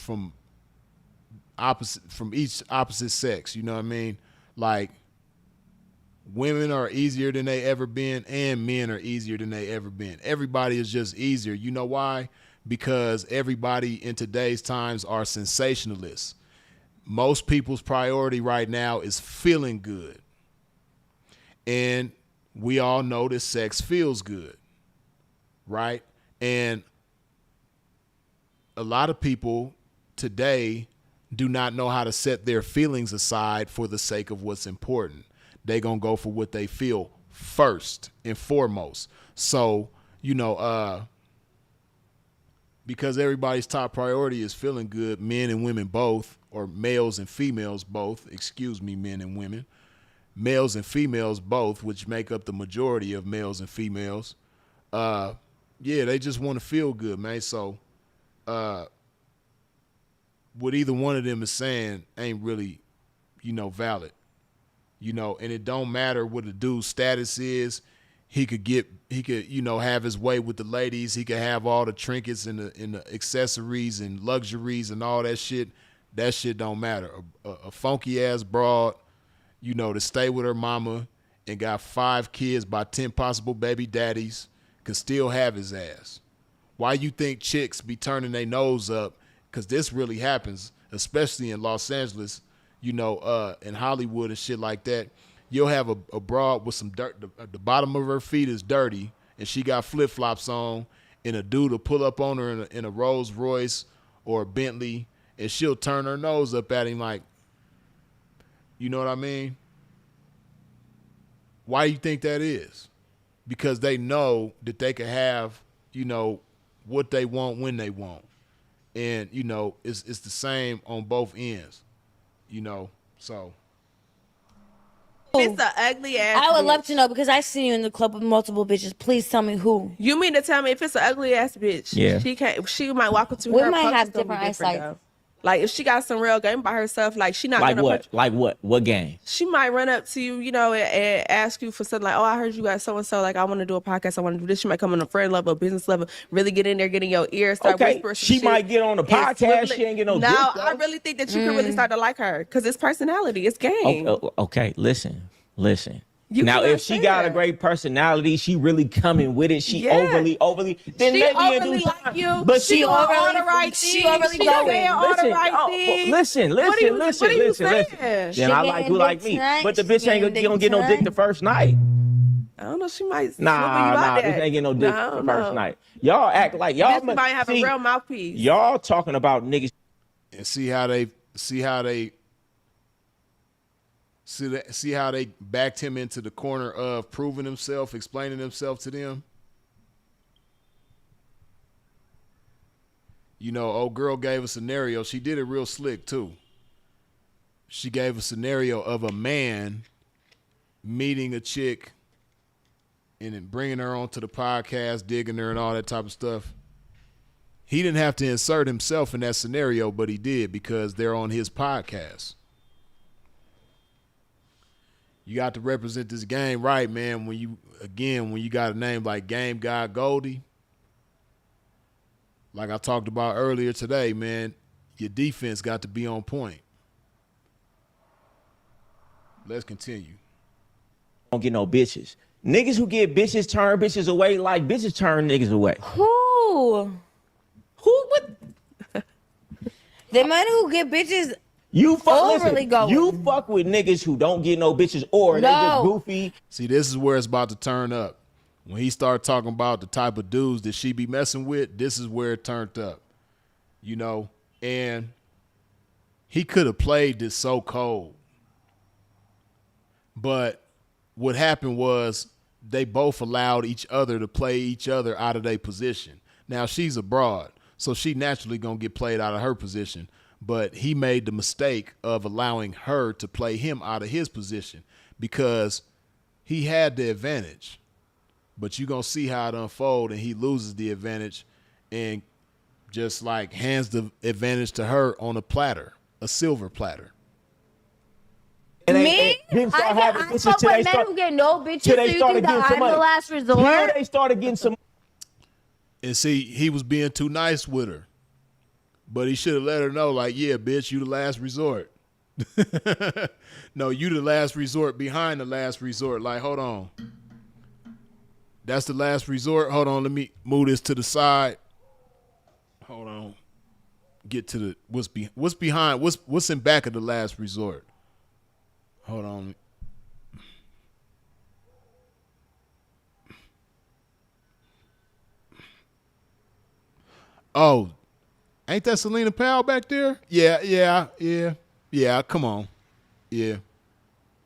Speaker 1: each opposite sex. You know what I mean? Like, women are easier than they ever been, and men are easier than they ever been. Everybody is just easier. You know why? Because everybody in today's times are sensationalists. Most people's priority right now is feeling good. And we all know that sex feels good, right? And a lot of people today do not know how to set their feelings aside for the sake of what's important. They gonna go for what they feel first and foremost. So, you know, because everybody's top priority is feeling good, men and women both, or males and females both, excuse me, men and women, males and females both, which make up the majority of males and females, yeah, they just want to feel good, man. So what either one of them is saying ain't really, you know, valid. You know, and it don't matter what the dude's status is. He could, you know, have his way with the ladies. He could have all the trinkets and the accessories and luxuries and all that shit. That shit don't matter. A funky ass broad, you know, to stay with her mama and got 5 kids by 10 possible baby daddies could still have his ass. Why you think chicks be turning their nose up? Because this really happens, especially in Los Angeles, you know, in Hollywood and shit like that. You'll have a broad with some dirt. The bottom of her feet is dirty, and she got flip-flops on, and a dude will pull up on her in a Rolls Royce or a Bentley, and she'll turn her nose up at him like, you know what I mean? Why do you think that is? Because they know that they can have, you know, what they want when they want. And, you know, it's the same on both ends, you know, so.
Speaker 5: it's an ugly ass.
Speaker 4: I would
Speaker 5: bitch.
Speaker 4: love to know because I see you in the club with multiple bitches. Please tell me who.
Speaker 5: You mean to tell me if it's an ugly ass bitch?
Speaker 3: Yeah.
Speaker 5: She might walk up to
Speaker 4: We
Speaker 5: her.
Speaker 4: might
Speaker 5: approach
Speaker 4: have
Speaker 5: is gonna be
Speaker 4: different eyesight.
Speaker 5: though. Like if she got some real game by herself, like she not
Speaker 3: Like
Speaker 5: gonna
Speaker 3: what? Like what? What game?
Speaker 5: she might run up to you, you know, and ask you for something like, oh, I heard you got so and so. Like, I want to do a podcast. I want to do this. She might come on a friend level, business level, really get in there, get in your ear, start whispering.
Speaker 3: She might get on the podcast. She ain't get no.
Speaker 5: Now,
Speaker 3: dick,
Speaker 5: I really think that you can really start to like her because it's personality. It's game.
Speaker 3: Okay, listen.
Speaker 5: You
Speaker 3: Now,
Speaker 5: can
Speaker 3: if she got a
Speaker 5: understand.
Speaker 3: great personality, she really coming with it. She
Speaker 5: Yeah.
Speaker 3: overly. Then
Speaker 5: She
Speaker 3: maybe
Speaker 5: overly
Speaker 3: in due
Speaker 5: like
Speaker 3: time.
Speaker 5: you.
Speaker 3: But
Speaker 5: She
Speaker 3: she
Speaker 5: doing all
Speaker 3: overly.
Speaker 5: the right
Speaker 4: she
Speaker 5: things.
Speaker 4: overly
Speaker 5: She
Speaker 4: going.
Speaker 5: saying all the right
Speaker 3: Oh,
Speaker 5: things.
Speaker 3: listen.
Speaker 5: What are you saying?
Speaker 3: Then I like who like me. But the bitch ain't gonna get no dick the first night.
Speaker 5: I don't know. She might.
Speaker 3: Nah, this ain't get no dick the first night. Y'all act like y'all
Speaker 5: This might have a real mouthpiece.
Speaker 3: Y'all talking about niggas.
Speaker 1: And see how they backed him into the corner of proving himself, explaining himself to them. You know, old girl gave a scenario. She did it real slick too. She gave a scenario of a man meeting a chick and then bringing her onto the podcast, digging her and all that type of stuff. He didn't have to insert himself in that scenario, but he did because they're on his podcast. You got to represent this game right, man. When you got a name like Game Guy Goldie, like I talked about earlier today, man, your defense got to be on point. Let's continue.
Speaker 3: Don't get no bitches. Niggas who get bitches turn bitches away like bitches turn niggas away.
Speaker 4: Who?
Speaker 3: What?
Speaker 4: The men who get bitches.
Speaker 3: You fuck,
Speaker 4: Overly going.
Speaker 3: You fuck with niggas who don't get no bitches or they just
Speaker 4: No.
Speaker 3: goofy.
Speaker 1: See, this is where it's about to turn up. When he started talking about the type of dudes that she be messing with, this is where it turned up. You know, and he could have played this so cold. But what happened was they both allowed each other to play each other out of their position. Now, she's a broad, so she naturally going to get played out of her position. But he made the mistake of allowing her to play him out of his position because he had the advantage. But you're going to see how it unfolds, and he loses the advantage and just like hands the advantage to her on a platter, a silver platter.
Speaker 4: Me?
Speaker 3: Then start having
Speaker 4: I
Speaker 3: bitches
Speaker 4: fuck
Speaker 3: till
Speaker 4: with
Speaker 3: they
Speaker 4: men
Speaker 3: start-
Speaker 4: who get no bitches,
Speaker 3: till
Speaker 4: so
Speaker 3: they
Speaker 4: you
Speaker 3: started
Speaker 4: think that
Speaker 3: getting some
Speaker 4: I'm the
Speaker 3: money.
Speaker 4: last
Speaker 3: Till
Speaker 4: resort?
Speaker 3: they started getting some.
Speaker 1: And see, he was being too nice with her. But he should have let her know, like, yeah, bitch, you the last resort. No, you the last resort behind the last resort. Like, hold on. That's the last resort. Hold on, let me move this to the side. Hold on. Get to the what's behind, what's in back of the last resort. Hold on. Oh, ain't that Celina Powell back there? Yeah. Come on. Yeah.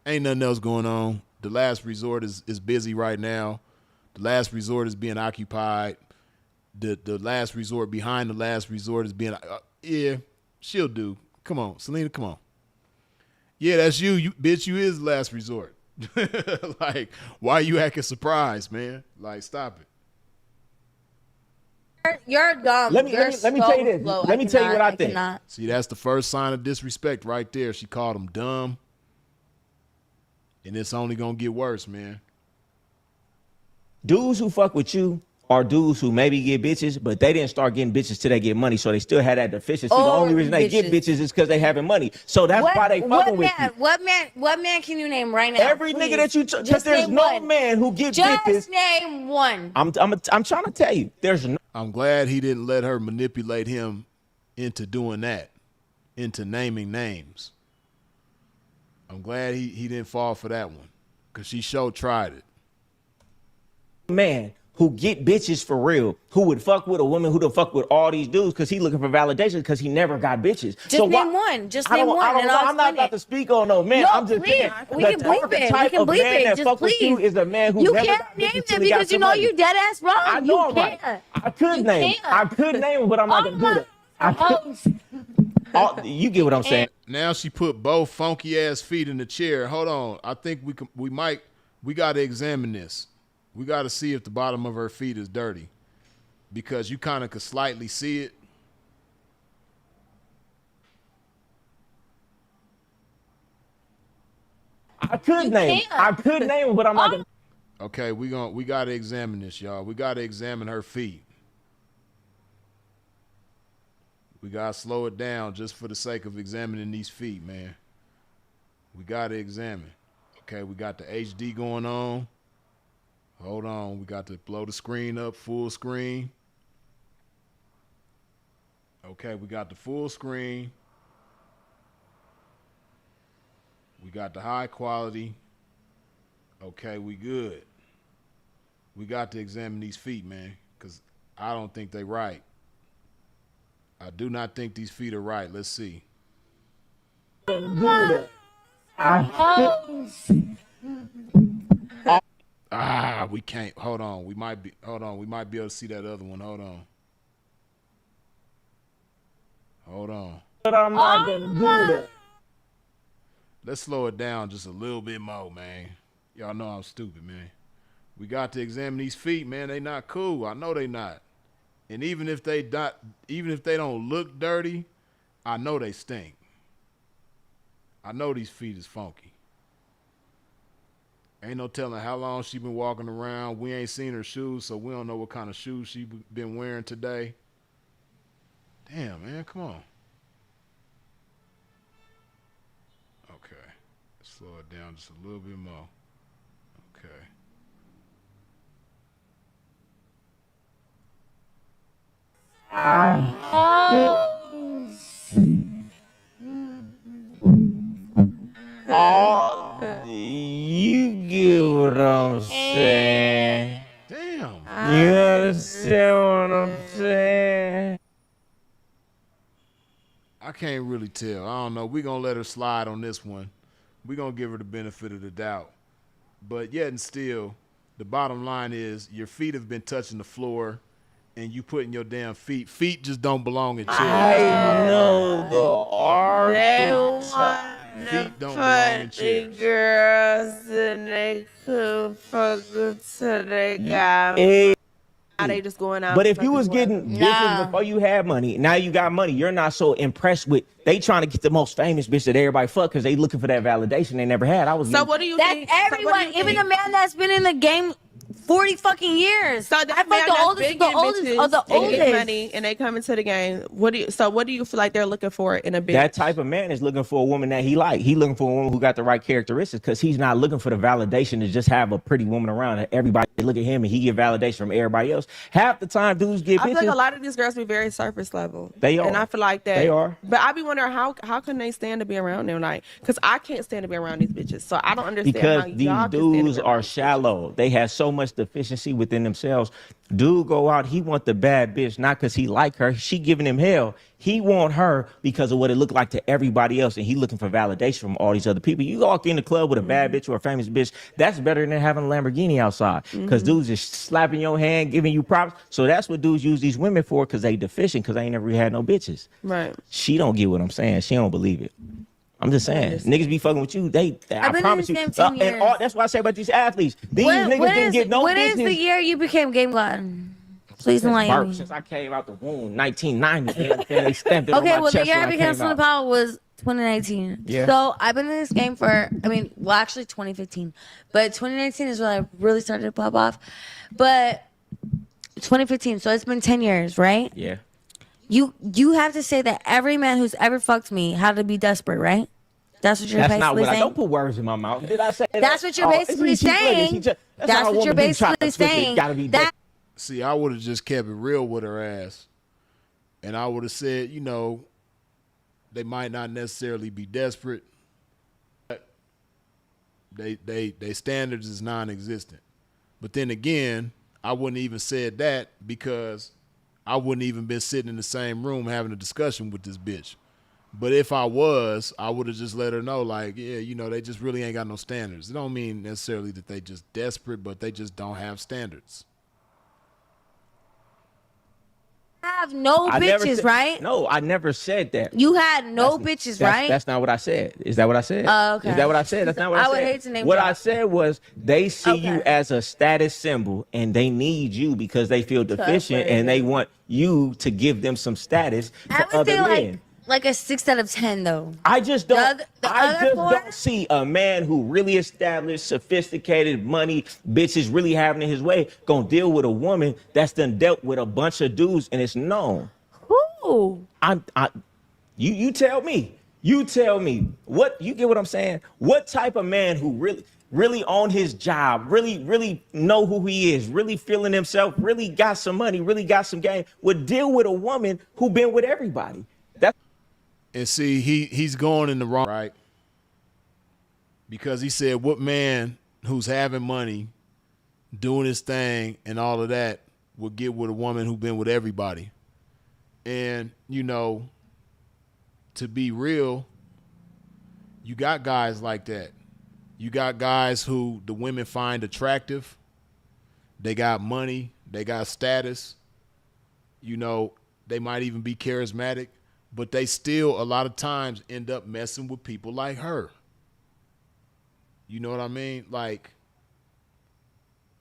Speaker 1: Ain't nothing else going on. The last resort is busy right now. The last resort is being occupied. The last resort behind the last resort is being yeah, she'll do. Come on, Celina, come on. Yeah, that's you. You bitch, you is the last resort. Like, why you acting surprised, man? Like, stop it.
Speaker 4: You're dumb.
Speaker 3: Let me tell you this. Let me tell you what I think.
Speaker 4: cannot.
Speaker 1: See, that's the first sign of disrespect right there. She called him dumb. And it's only gonna get worse, man.
Speaker 3: Dudes who fuck with you are dudes who maybe get bitches, but they didn't start getting bitches till they get money, so they still had that deficiency. The
Speaker 4: Or
Speaker 3: only reason they get
Speaker 4: bitches.
Speaker 3: bitches is because they having money. So that's why they fucking with you.
Speaker 4: What man can you name right now?
Speaker 3: Every
Speaker 4: Please.
Speaker 3: nigga that you, because
Speaker 4: Just
Speaker 3: there's
Speaker 4: name
Speaker 3: no
Speaker 4: one.
Speaker 3: man who get
Speaker 4: Just
Speaker 3: bitches.
Speaker 4: name one.
Speaker 3: I'm trying to tell you, there's no.
Speaker 1: I'm glad he didn't let her manipulate him into doing that, into naming names. I'm glad he didn't fall for that one, because she sure tried it.
Speaker 3: Man who get bitches for real, who would fuck with a woman who done fuck with all these dudes because he looking for validation because he never got bitches.
Speaker 4: Just name one. Just name one.
Speaker 3: I'm
Speaker 4: and I'll
Speaker 3: not
Speaker 4: explain
Speaker 3: about
Speaker 4: it.
Speaker 3: to speak on no man.
Speaker 4: No,
Speaker 3: I'm just
Speaker 4: please.
Speaker 3: saying
Speaker 4: We
Speaker 3: the
Speaker 4: can bleep
Speaker 3: type-
Speaker 4: it. We
Speaker 3: type
Speaker 4: can
Speaker 3: of
Speaker 4: bleep
Speaker 3: man
Speaker 4: it.
Speaker 3: that
Speaker 4: Just
Speaker 3: fuck with you
Speaker 4: please.
Speaker 3: is a man who
Speaker 4: You
Speaker 3: never
Speaker 4: can't
Speaker 3: got
Speaker 4: name
Speaker 3: bitches
Speaker 4: them
Speaker 3: till he got
Speaker 4: because you
Speaker 3: some
Speaker 4: know
Speaker 3: money.
Speaker 4: you dead ass wrong.
Speaker 3: I know
Speaker 4: you
Speaker 3: I'm right.
Speaker 4: can't.
Speaker 3: I could
Speaker 4: You
Speaker 3: name.
Speaker 4: can't.
Speaker 3: I could name him, but I'm not gonna do that. I could. You get what I'm saying?
Speaker 1: Now she put both funky ass feet in the chair. Hold on. I think we got to examine this. We got to see if the bottom of her feet is dirty, because you kind of could slightly see it.
Speaker 3: I could
Speaker 4: You
Speaker 3: name.
Speaker 4: can't.
Speaker 3: I could name them, but I'm not gonna.
Speaker 1: Okay, we gotta examine this, y'all. We gotta examine her feet. We gotta slow it down just for the sake of examining these feet, man. We gotta examine. Okay, we got the HD going on. Hold on, we got to blow the screen up, full screen. Okay, we got the full screen. We got the high quality. Okay, we good. We got to examine these feet, man, because I don't think they right. I do not think these feet are right. Let's see. We can't. Hold on. We might be able to see that other one. Hold on.
Speaker 3: But I'm not gonna do that.
Speaker 1: Let's slow it down just a little bit more, man. Y'all know I'm stupid, man. We got to examine these feet, man. They not cool. I know they not. And even if they don't look dirty, I know they stink. I know these feet is funky. Ain't no telling how long she been walking around. We ain't seen her shoes, so we don't know what kind of shoes she been wearing today. Damn, man, come on. Okay, slow it down just a little bit more. Okay.
Speaker 3: You get what I'm saying?
Speaker 1: Damn.
Speaker 3: You understand what I'm saying?
Speaker 1: I can't really tell. I don't know. We're going to let her slide on this one. We're going to give her the benefit of the doubt. But yet and still, the bottom line is your feet have been touching the floor and you putting your damn feet. Feet just don't belong in chairs.
Speaker 3: I know the art.
Speaker 1: Feet don't belong in chairs.
Speaker 5: Girls and they could fuck until they got. Now they just going out.
Speaker 3: But if you was getting bitches before you had money, now you got money, you're not so impressed with. They trying to get the most famous bitch that everybody fuck because they looking for that validation they never had.
Speaker 5: What do you
Speaker 4: That's
Speaker 5: think?
Speaker 4: everyone, even a man that's been in the game 40 fucking years.
Speaker 5: So that's
Speaker 4: like the oldest of the oldest.
Speaker 5: Money and they come into the game. What do you feel like they're looking for in a bitch?
Speaker 3: That type of man is looking for a woman that he like. He looking for a woman who got the right characteristics because he's not looking for the validation to just have a pretty woman around and everybody look at him and he get validation from everybody else. Half the time dudes get
Speaker 5: I feel
Speaker 3: bitches.
Speaker 5: like a lot of these girls be very surface level.
Speaker 3: They are.
Speaker 5: And I feel like that.
Speaker 3: They are.
Speaker 5: But I be wondering how can they stand to be around them? Like, because I can't stand to be around these bitches. So I don't understand
Speaker 3: because
Speaker 5: how
Speaker 3: these
Speaker 5: y'all can stand to be
Speaker 3: dudes
Speaker 5: around
Speaker 3: are
Speaker 5: these bitches.
Speaker 3: shallow. They have so much deficiency within themselves. Dude go out, he want the bad bitch, not because he like her. She giving him hell. He want her because of what it looked like to everybody else, and he looking for validation from all these other people. You walk in the club with a bad bitch or a famous bitch, that's better than having a Lamborghini outside because dudes is slapping your hand, giving you props. So that's what dudes use these women for because they deficient because they ain't never had no bitches.
Speaker 5: Right.
Speaker 3: She don't get what I'm saying. She don't believe it. I'm just saying, niggas be fucking with you. I promise you. And that's why I say about these athletes. These niggas didn't get no business.
Speaker 4: When is the year you became game god? Please enlighten me.
Speaker 3: Since I came out the womb, 1990. They stamped it on
Speaker 4: Okay,
Speaker 3: my
Speaker 4: well, the
Speaker 3: chest
Speaker 4: year
Speaker 3: when
Speaker 4: I became
Speaker 3: came
Speaker 4: Celina
Speaker 3: out.
Speaker 4: Powell was 2019.
Speaker 3: Yeah.
Speaker 4: So I've been in this game for, actually 2015. But 2019 is when I really started to pop off. But 2015, so it's been 10 years, right?
Speaker 3: Yeah.
Speaker 4: You have to say that every man who's ever fucked me had to be desperate, right? That's what you're
Speaker 3: That's not
Speaker 4: basically
Speaker 3: what
Speaker 4: saying?
Speaker 3: don't put words in my mouth. Did I say that?
Speaker 4: That's what you're basically saying. That's what you're basically saying.
Speaker 3: Gotta be
Speaker 1: See, I would have just kept it real with her ass. And I would have said, you know, they might not necessarily be desperate. But they standards is non-existent. But then again, I wouldn't even said that because I wouldn't even been sitting in the same room having a discussion with this bitch. But if I was, I would have just let her know, like, yeah, you know, they just really ain't got no standards. It don't mean necessarily that they just desperate, but they just don't have standards.
Speaker 4: Have no bitches, right?
Speaker 3: No, I never said that.
Speaker 4: You had no bitches, right?
Speaker 3: That's not what I said. Is that what I said?
Speaker 4: Okay.
Speaker 3: Is that what I said? That's not what I said.
Speaker 4: I would hate to name
Speaker 3: what
Speaker 4: drop.
Speaker 3: I said was they see you
Speaker 4: Okay.
Speaker 3: as a status symbol and they need you because they feel deficient and they want you to give them some status to other men.
Speaker 4: like a 6 out of 10 though.
Speaker 3: I just don't.
Speaker 4: The
Speaker 3: I
Speaker 4: other
Speaker 3: just
Speaker 4: four?
Speaker 3: don't see a man who really established, sophisticated money, bitches really having it his way, gonna deal with a woman that's done dealt with a bunch of dudes and it's known.
Speaker 4: Who?
Speaker 3: You tell me. You tell me. What you get what I'm saying? What type of man who really on his job, really know who he is, really feeling himself, really got some money, really got some game, would deal with a woman who been with everybody? That's
Speaker 1: And see, he's going in the wrong, right? Because he said, what man who's having money, doing his thing and all of that would get with a woman who been with everybody? And, you know, to be real, you got guys like that. You got guys who the women find attractive. They got money. They got status. You know, they might even be charismatic, but they still a lot of times end up messing with people like her. You know what I mean? Like,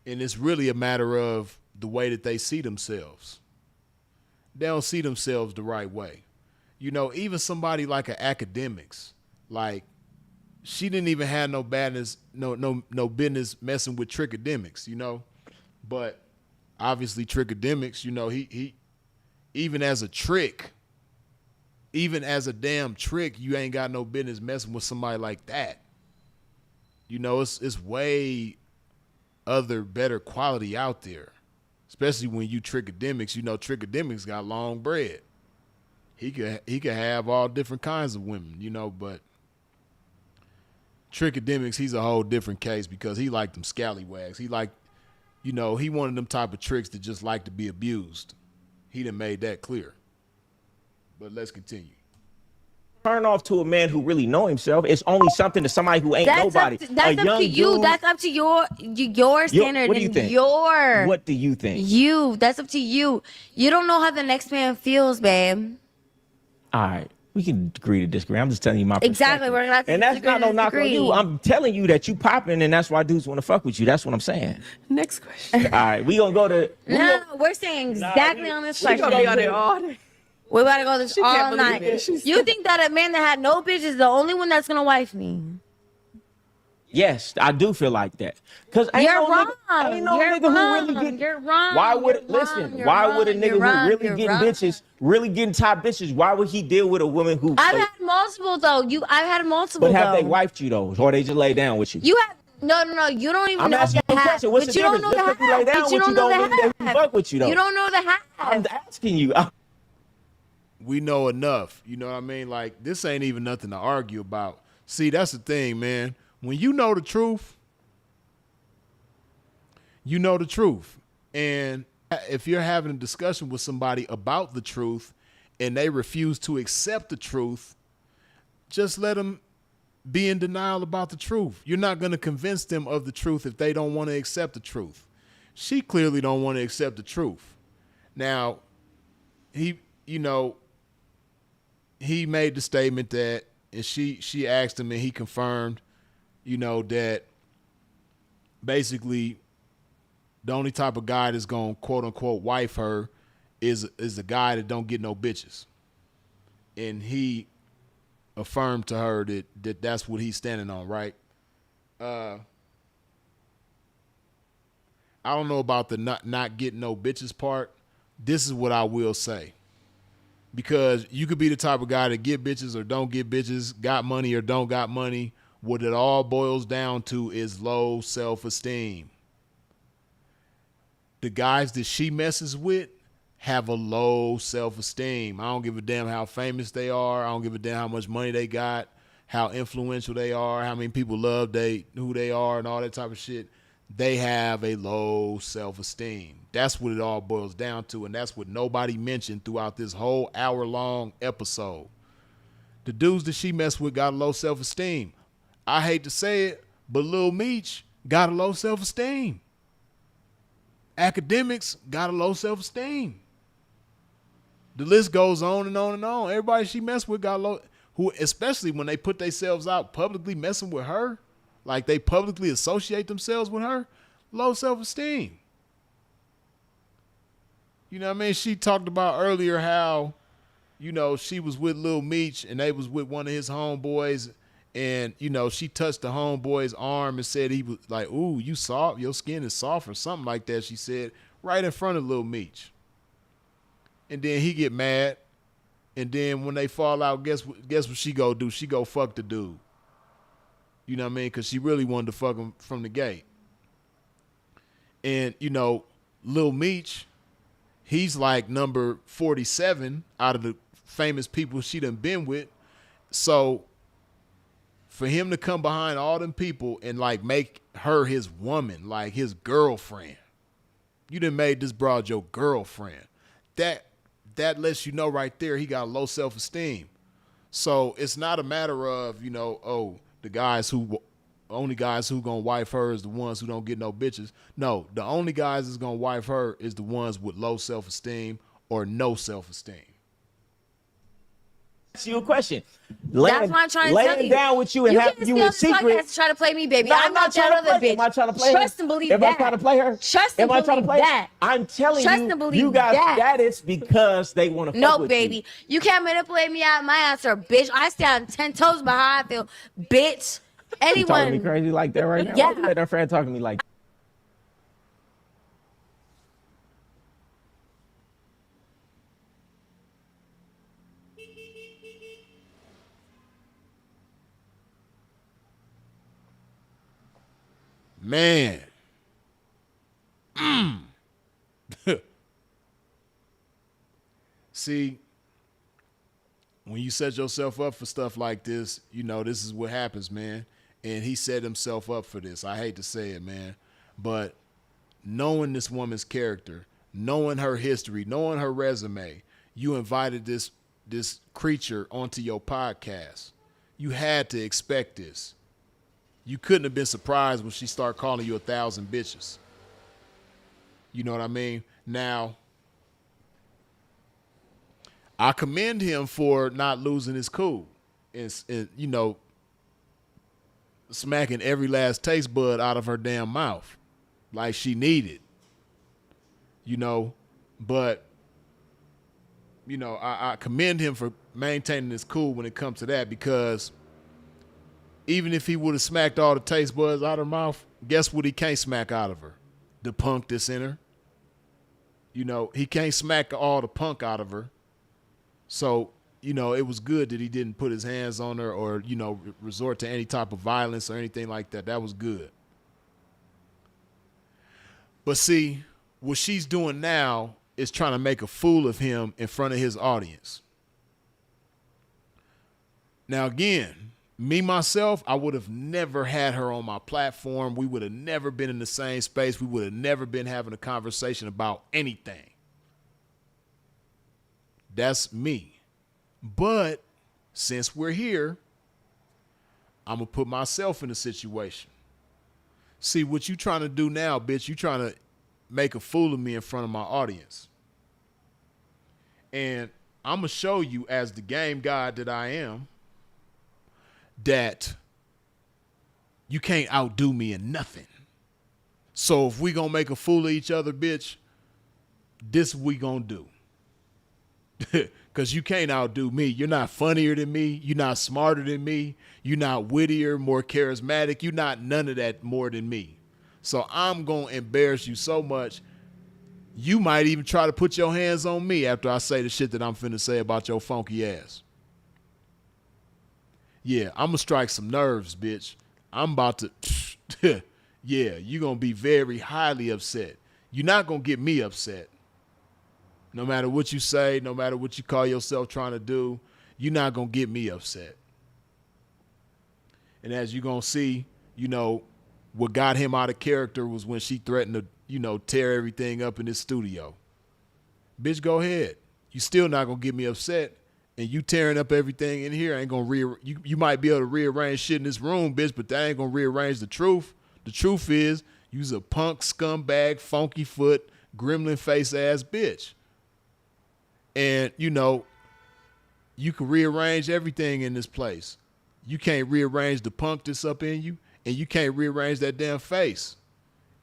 Speaker 1: and it's really a matter of the way that they see themselves. They don't see themselves the right way. You know, even somebody like an academics, like she didn't even have no business messing with trickademics, you know. But obviously trickademics, you know, he even as a trick, even as a damn trick, you ain't got no business messing with somebody like that. You know, it's way other better quality out there, especially when you trickademics. You know, trickademics got long bread. He could have all different kinds of women, you know, but trickademics, he's a whole different case because he liked them scallywags. He like, you know, he one of them type of tricks that just like to be abused. He done made that clear. But let's continue.
Speaker 3: turn off to a man who really know himself. It's only something to somebody who ain't nobody.
Speaker 4: That's up to you.
Speaker 3: Dude,
Speaker 4: that's up to your standard.
Speaker 3: what do you think? What do you think?
Speaker 4: That's up to you. You don't know how the next man feels, babe.
Speaker 3: All right. We can agree to disagree. I'm just telling you my perspective.
Speaker 4: Exactly. We're not.
Speaker 3: And that's not no knock on you. I'm telling you that you popping, and that's why dudes want to fuck with you. That's what I'm saying.
Speaker 5: Next question.
Speaker 3: All right, we gonna go to.
Speaker 4: We're saying exactly on this question.
Speaker 5: We're gonna be on it all day.
Speaker 4: We gotta go this all
Speaker 5: can't believe
Speaker 4: night.
Speaker 5: it.
Speaker 4: You think that a man that had no bitch is the only one that's gonna wife me?
Speaker 3: Yes, I do feel like that. Cause
Speaker 4: You're wrong.
Speaker 3: Ain't no
Speaker 4: You're
Speaker 3: nigga
Speaker 4: wrong.
Speaker 3: who really get.
Speaker 4: You're wrong.
Speaker 3: Why would
Speaker 4: You're
Speaker 3: listen?
Speaker 4: wrong. You're
Speaker 3: Why would a
Speaker 4: wrong.
Speaker 3: nigga
Speaker 4: You're wrong.
Speaker 3: who really
Speaker 4: You're
Speaker 3: getting
Speaker 4: wrong.
Speaker 3: bitches, really getting top bitches? Why would he deal with a woman who?
Speaker 4: I've had multiple though. I've had multiple.
Speaker 3: But have
Speaker 4: though.
Speaker 3: they wifed you though, or they just lay down with you?
Speaker 4: You have no. You don't even
Speaker 3: I'm
Speaker 4: know
Speaker 3: asking
Speaker 4: the
Speaker 3: you a
Speaker 4: half.
Speaker 3: question. What's
Speaker 4: But
Speaker 3: the
Speaker 4: you don't
Speaker 3: difference?
Speaker 4: know the
Speaker 3: Just 'cause you lay
Speaker 4: half.
Speaker 3: down
Speaker 4: But you
Speaker 3: with
Speaker 4: don't know
Speaker 3: don't mean that
Speaker 4: the
Speaker 3: he
Speaker 4: half.
Speaker 3: fuck with you though.
Speaker 4: You don't know the half.
Speaker 3: I'm asking you.
Speaker 1: We know enough. You know what I mean? Like, this ain't even nothing to argue about. See, that's the thing, man. When you know the truth, you know the truth. And if you're having a discussion with somebody about the truth and they refuse to accept the truth, just let them be in denial about the truth. You're not going to convince them of the truth if they don't want to accept the truth. She clearly don't want to accept the truth. Now, he made the statement that, and she asked him and he confirmed, that basically the only type of guy that's going to quote unquote wife her is a guy that don't get no bitches. And he affirmed to her that that's what he's standing on, right? I don't know about the not getting no bitches part. This is what I will say. Because you could be the type of guy that get bitches or don't get bitches, got money or don't got money. What it all boils down to is low self-esteem. The guys that she messes with have a low self-esteem. I don't give a damn how famous they are. I don't give a damn how much money they got, how influential they are, how many people love who they are and all that type of shit. They have a low self-esteem. That's what it all boils down to, and that's what nobody mentioned throughout this whole hour-long episode. The dudes that she messed with got a low self-esteem. I hate to say it, but Lil Meech got a low self-esteem. Academics got a low self-esteem. The list goes on and on and on. Everybody she messed with got low, who especially when they put themselves out publicly messing with her, like they publicly associate themselves with her, low self-esteem. You know what I mean? She talked about earlier how you know, she was with Lil Meech and they was with one of his homeboys, and, you know, she touched the homeboy's arm and said he was like, ooh, you soft, your skin is soft or something like that, she said, right in front of Lil Meech. And then he get mad, and then when they fall out, guess what she go do? She go fuck the dude. You know what I mean? Because she really wanted to fuck him from the gate. And, you know, Lil Meech, he's like number 47 out of the famous people she done been with. So for him to come behind all them people and like make her his woman, like his girlfriend, you done made this broad your girlfriend. That lets you know right there he got low self-esteem. So it's not a matter of, you know, oh, only guys who gonna wife her is the ones who don't get no bitches. No, the only guys that's gonna wife her is the ones with low self-esteem or no self-esteem.
Speaker 3: Ask you a question.
Speaker 4: That's what I'm trying to tell
Speaker 3: laying
Speaker 4: you.
Speaker 3: down with you and having you in secret.
Speaker 4: Try to play me, baby.
Speaker 3: No,
Speaker 4: I'm not that other bitch.
Speaker 3: Am I trying to play
Speaker 4: Trust
Speaker 3: her?
Speaker 4: and believe
Speaker 3: Am
Speaker 4: that.
Speaker 3: I trying to play her?
Speaker 4: Trust and
Speaker 3: Am I trying to
Speaker 4: believe
Speaker 3: play
Speaker 4: that.
Speaker 3: I'm telling
Speaker 4: Trust and believe
Speaker 3: you got
Speaker 4: that.
Speaker 3: status because they want to fuck
Speaker 4: No,
Speaker 3: with
Speaker 4: baby. You can't manipulate me out of my answer, bitch. I stand 10 toes behind how I feel, bitch.
Speaker 3: You talking to me
Speaker 4: Anyone.
Speaker 3: crazy like that right now?
Speaker 4: Yeah.
Speaker 3: Why you let her friend talk to me like that?
Speaker 1: Man. See, when you set yourself up for stuff like this, you know, this is what happens, man. And he set himself up for this. I hate to say it, man. But knowing this woman's character, knowing her history, knowing her resume, you invited this creature onto your podcast. You had to expect this. You couldn't have been surprised when she started calling you 1,000 bitches. You know what I mean? Now, I commend him for not losing his cool and you know, smacking every last taste bud out of her damn mouth like she needed. You know, but, you know, I commend him for maintaining his cool when it comes to that, because even if he would have smacked all the taste buds out of her mouth, guess what he can't smack out of her? The punk that's in her. You know, he can't smack all the punk out of her. So, you know, it was good that he didn't put his hands on her or, you know, resort to any type of violence or anything like that. That was good. But see, what she's doing now is trying to make a fool of him in front of his audience. Now, again, me, myself, I would have never had her on my platform. We would have never been in the same space. We would have never been having a conversation about anything. That's me. But since we're here, I'm going to put myself in a situation. See, what you trying to do now, bitch, you trying to make a fool of me in front of my audience. And I'm going to show you, as the game god that I am, that you can't outdo me in nothing. So if we gonna make a fool of each other, bitch, this we gonna do. Because you can't outdo me. You're not funnier than me. You're not smarter than me. You're not wittier, more charismatic. You're not none of that more than me. So I'm gonna embarrass you so much, you might even try to put your hands on me after I say the shit that I'm finna say about your funky ass. Yeah, I'm going to strike some nerves, bitch. I'm about to, yeah, you're going to be very highly upset. You're not going to get me upset. No matter what you say, no matter what you call yourself trying to do, you're not going to get me upset. And as you're going to see, you know, what got him out of character was when she threatened to, you know, tear everything up in his studio. Bitch, go ahead. You still not going to get me upset. And you tearing up everything in here ain't gonna you might be able to rearrange shit in this room, bitch, but that ain't gonna rearrange the truth. The truth is, you's a punk, scumbag, funky foot, gremlin face ass bitch. And, you know, you can rearrange everything in this place. You can't rearrange the punk that's up in you, and you can't rearrange that damn face.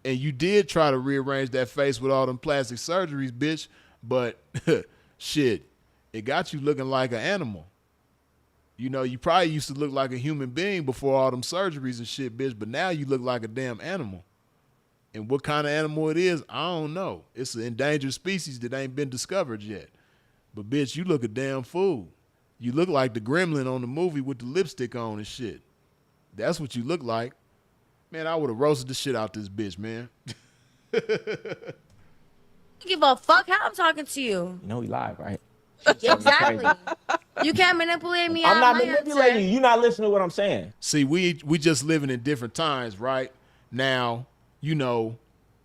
Speaker 1: And you did try to rearrange that face with all them plastic surgeries, bitch, but shit. it got you looking like an animal. You know, you probably used to look like a human being before all them surgeries and shit, bitch, but now you look like a damn animal. And what kind of animal it is, I don't know. It's an endangered species that ain't been discovered yet. But bitch, you look a damn fool. You look like the gremlin on the movie with the lipstick on and shit. That's what you look like. Man, I would have roasted the shit out this bitch, man.
Speaker 4: Give a fuck how I'm talking to you.
Speaker 3: You know we live, right?
Speaker 4: Exactly. You can't manipulate me.
Speaker 3: I'm
Speaker 4: out
Speaker 3: not
Speaker 4: of my
Speaker 3: manipulating
Speaker 4: answer.
Speaker 3: you. You're not listening to what I'm saying.
Speaker 1: See, we just living in different times, right? Now, you know,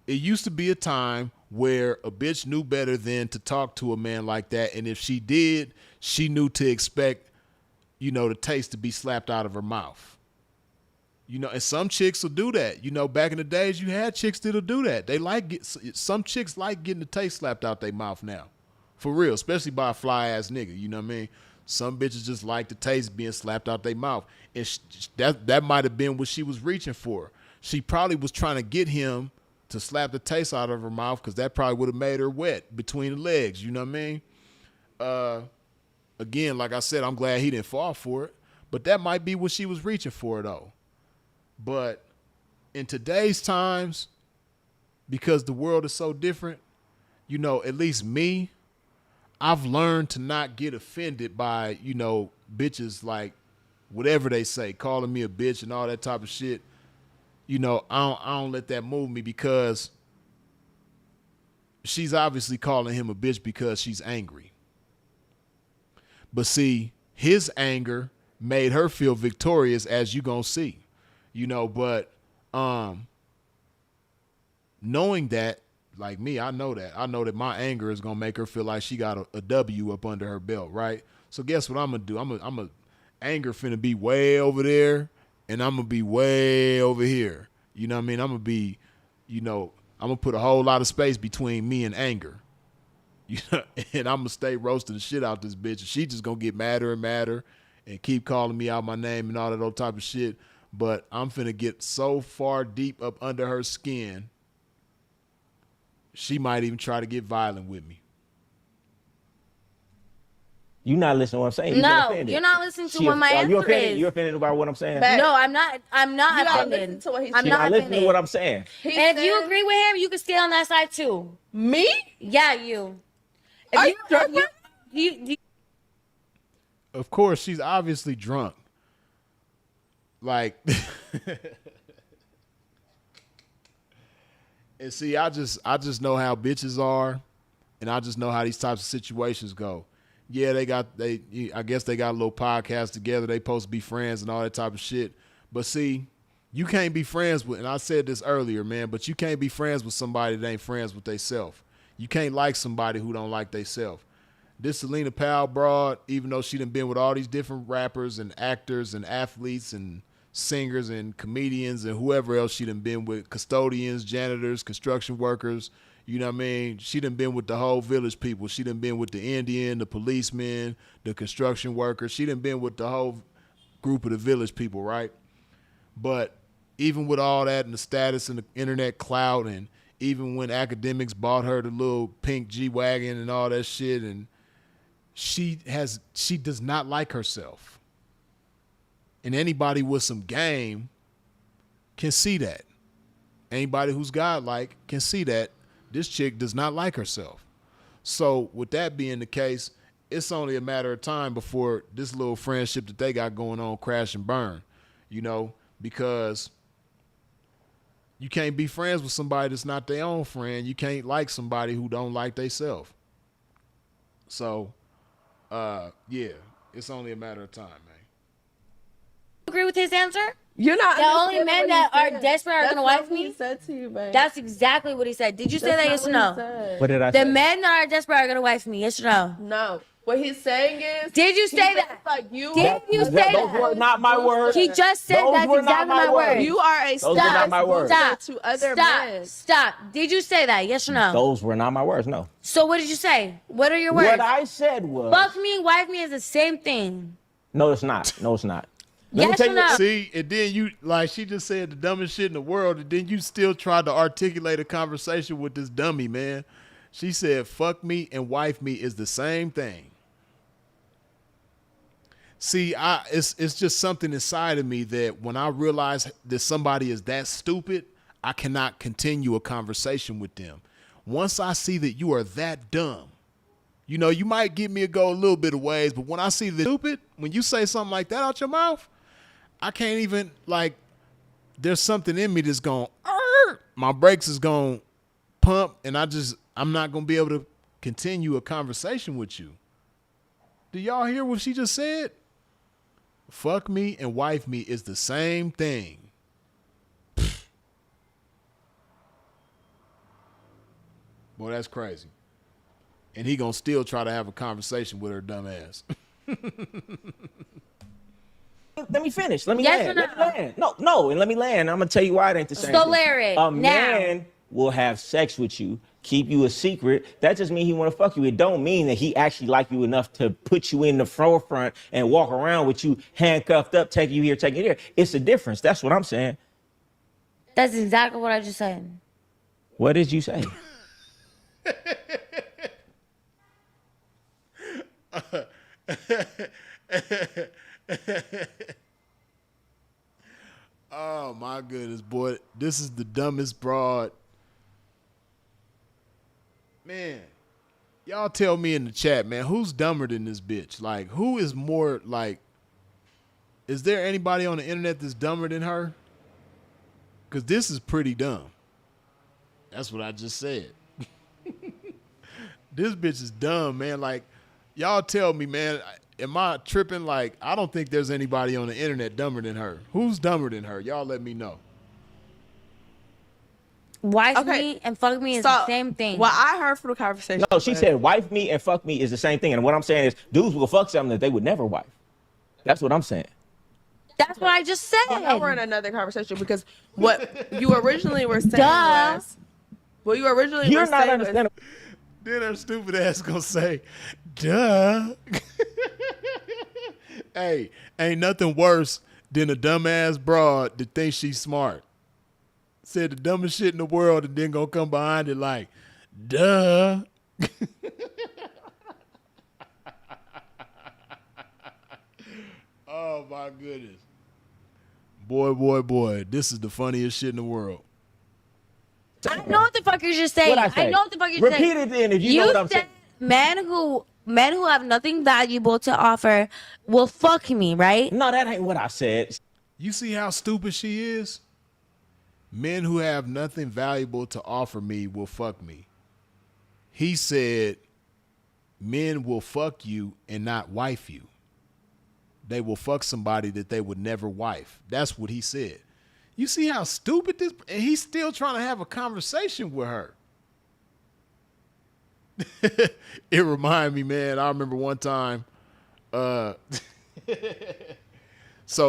Speaker 1: it used to be a time where a bitch knew better than to talk to a man like that. And if she did, she knew to expect, you know, the taste to be slapped out of her mouth. You know, and some chicks will do that. You know, back in the days, you had chicks that'll do that. Some chicks like getting the taste slapped out their mouth now. For real, especially by a fly ass nigga. You know what I mean? Some bitches just like the taste being slapped out their mouth. And that might have been what she was reaching for. She probably was trying to get him to slap the taste out of her mouth because that probably would have made her wet between the legs. You know what I mean? Again, like I said, I'm glad he didn't fall for it. But that might be what she was reaching for, though. But in today's times, because the world is so different, you know, at least me, I've learned to not get offended by, you know, bitches like whatever they say, calling me a bitch and all that type of shit. You know, I don't let that move me because she's obviously calling him a bitch because she's angry. But see, his anger made her feel victorious, as you gonna see. You know, but knowing that, like me, I know that. I know that my anger is gonna make her feel like she got a W up under her belt, right? So guess what I'm gonna do? I'm anger finna be way over there, and I'm gonna be way over here. You know what I mean? I'm gonna be, you know, I'm gonna put a whole lot of space between me and anger. You know, and I'm gonna stay roasting the shit out this bitch. And she just gonna get madder and madder and keep calling me out my name and all that old type of shit. But I'm finna get so far deep up under her skin, she might even try to get violent with me.
Speaker 3: You're not listening to what I'm saying.
Speaker 4: No, you're not listening to what my answer is.
Speaker 3: You offended about what I'm saying?
Speaker 4: No, I'm not. I'm not offended.
Speaker 5: Listen to what he's
Speaker 4: I'm
Speaker 5: saying.
Speaker 4: not
Speaker 3: listening to
Speaker 4: offended.
Speaker 3: what I'm saying.
Speaker 4: And if you agree with him, you can stay on that side too.
Speaker 5: Me?
Speaker 4: Yeah, you.
Speaker 5: Are you drunk?
Speaker 4: You
Speaker 1: Of course, she's obviously drunk. Like, and see, I just know how bitches are, and I just know how these types of situations go. Yeah, I guess they got a little podcast together. They supposed to be friends and all that type of shit. But see, you can't be friends with, and I said this earlier, man, but you can't be friends with somebody that ain't friends with theyself. You can't like somebody who don't like theyself. This Celina Powell broad, even though she done been with all these different rappers and actors and athletes and singers and comedians and whoever else she done been with, custodians, janitors, construction workers, you know what I mean? She done been with the whole village people. She done been with the Indian, the policemen, the construction workers. She done been with the whole group of the village people, right? But even with all that and the status and the internet clout, and even when academics bought her the little pink G-Wagon and all that shit, and she does not like herself. And anybody with some game can see that. Anybody who's godlike can see that this chick does not like herself. So with that being the case, it's only a matter of time before this little friendship that they got going on crash and burn, you know, because you can't be friends with somebody that's not their own friend. You can't like somebody who don't like theyself. So, yeah, it's only a matter of time, man.
Speaker 4: agree with his answer?
Speaker 5: You're not.
Speaker 4: The only
Speaker 5: understanding
Speaker 4: men
Speaker 5: what
Speaker 4: that
Speaker 5: he
Speaker 4: are
Speaker 5: said.
Speaker 4: desperate are
Speaker 5: That's
Speaker 4: gonna
Speaker 5: not
Speaker 4: wife
Speaker 5: what
Speaker 4: me?
Speaker 5: He said to you, babe.
Speaker 4: That's exactly what he said. Did you say that, yes or no?
Speaker 3: What did I
Speaker 4: The
Speaker 3: say?
Speaker 4: men that are desperate are gonna wife me, yes or no?
Speaker 5: No. What he's saying is.
Speaker 4: Did you
Speaker 5: he
Speaker 4: say
Speaker 5: said
Speaker 4: that?
Speaker 5: Like you.
Speaker 4: Did you say that?
Speaker 3: Those were not my words.
Speaker 4: He just said
Speaker 3: Those
Speaker 4: that's
Speaker 3: were not
Speaker 4: exactly
Speaker 3: my
Speaker 4: my word.
Speaker 3: words.
Speaker 5: You are a
Speaker 3: Those were not my words.
Speaker 4: Stop.
Speaker 5: to other
Speaker 4: Stop.
Speaker 5: men.
Speaker 4: Stop. Did you say that? Yes or no?
Speaker 3: Those were not my words, no.
Speaker 4: So what did you say? What are your words?
Speaker 3: What I said was...
Speaker 4: Fuck me, wife me is the same thing.
Speaker 3: No, it's not. No, it's not. Let me
Speaker 4: Yes
Speaker 3: tell
Speaker 4: or
Speaker 3: you-
Speaker 4: no?
Speaker 1: See, and then you, like she just said the dumbest shit in the world, and then you still tried to articulate a conversation with this dummy, man. She said, fuck me and wife me is the same thing. See, it's just something inside of me that when I realize that somebody is that stupid, I cannot continue a conversation with them. Once I see that you are that dumb, you know, you might get me a go a little bit of ways, but when I see the stupid, when you say something like that out your mouth, I can't even, like, there's something in me that's going, my brakes is going to pump, and I'm not going to be able to continue a conversation with you. Do y'all hear what she just said? Fuck me and wife me is the same thing. Boy, that's crazy. And he gonna still try to have a conversation with her dumb ass.
Speaker 3: Let me finish. Let me
Speaker 4: Yes
Speaker 3: land.
Speaker 4: or
Speaker 3: Let me land. No, and let me land. I'm gonna tell you why it ain't the same.
Speaker 4: So
Speaker 3: thing.
Speaker 4: Larry,
Speaker 3: a
Speaker 4: now.
Speaker 3: man will have sex with you, keep you a secret. That just means he want to fuck you. It don't mean that he actually like you enough to put you in the forefront and walk around with you handcuffed up, taking you here, taking you there. It's a difference. That's what I'm saying.
Speaker 4: That's exactly what I just said.
Speaker 3: What did you say?
Speaker 1: Oh my goodness, boy. This is the dumbest broad. Man, y'all tell me in the chat, man, who's dumber than this bitch? Like, who is more, like, is there anybody on the internet that's dumber than her? Because this is pretty dumb. That's what I just said. This bitch is dumb, man. Like, y'all tell me, man, am I tripping? Like, I don't think there's anybody on the internet dumber than her. Who's dumber than her? Y'all let me know.
Speaker 4: Wife
Speaker 5: Okay.
Speaker 4: me and fuck me is the same thing.
Speaker 5: What I heard from the conversation.
Speaker 3: No, she said wife me and fuck me is the same thing. And what I'm saying is dudes will fuck something that they would never wife. That's what I'm saying.
Speaker 4: That's what I just said.
Speaker 5: Now we're in another conversation because what you originally were saying
Speaker 4: Duh.
Speaker 5: was. What you originally
Speaker 3: You're
Speaker 5: were
Speaker 3: not
Speaker 5: saying
Speaker 3: understanding.
Speaker 1: Then her stupid ass gonna say, duh. Hey, ain't nothing worse than a dumbass broad that thinks she's smart. Said the dumbest shit in the world and then gonna come behind it like, duh. Oh my goodness. Boy. This is the funniest shit in the world.
Speaker 4: I know what the fuck you're just saying.
Speaker 3: What'd I say?
Speaker 4: know what the fuck you're saying.
Speaker 3: Repeat it then if you know what I'm
Speaker 4: said
Speaker 3: saying.
Speaker 4: Men who have nothing valuable to offer will fuck me, right?
Speaker 3: No, that ain't what I said.
Speaker 1: You see how stupid she is? Men who have nothing valuable to offer me will fuck me. He said men will fuck you and not wife you. They will fuck somebody that they would never wife. That's what he said. You see how stupid this, and he's still trying to have a conversation with her. It reminded me, man, I remember one time, so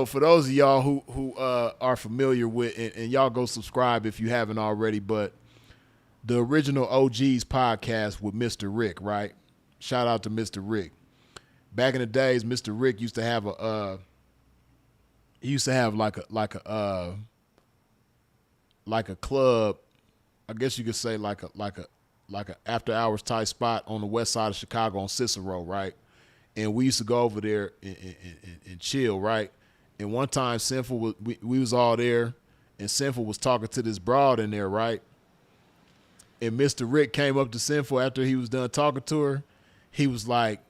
Speaker 1: for those of y'all who are familiar with, and y'all go subscribe if you haven't already, but the original OGs podcast with Mr. Rick, right? Shout out to Mr. Rick. Back in the days, Mr. Rick used to have like a club, I guess you could say like a after hours type spot on the west side of Chicago on Cicero, right? And we used to go over there and chill, right? And one time Sinful we was all there and Sinful was talking to this broad in there, right? And Mr. Rick came up to Sinful after he was done talking to her. He was like,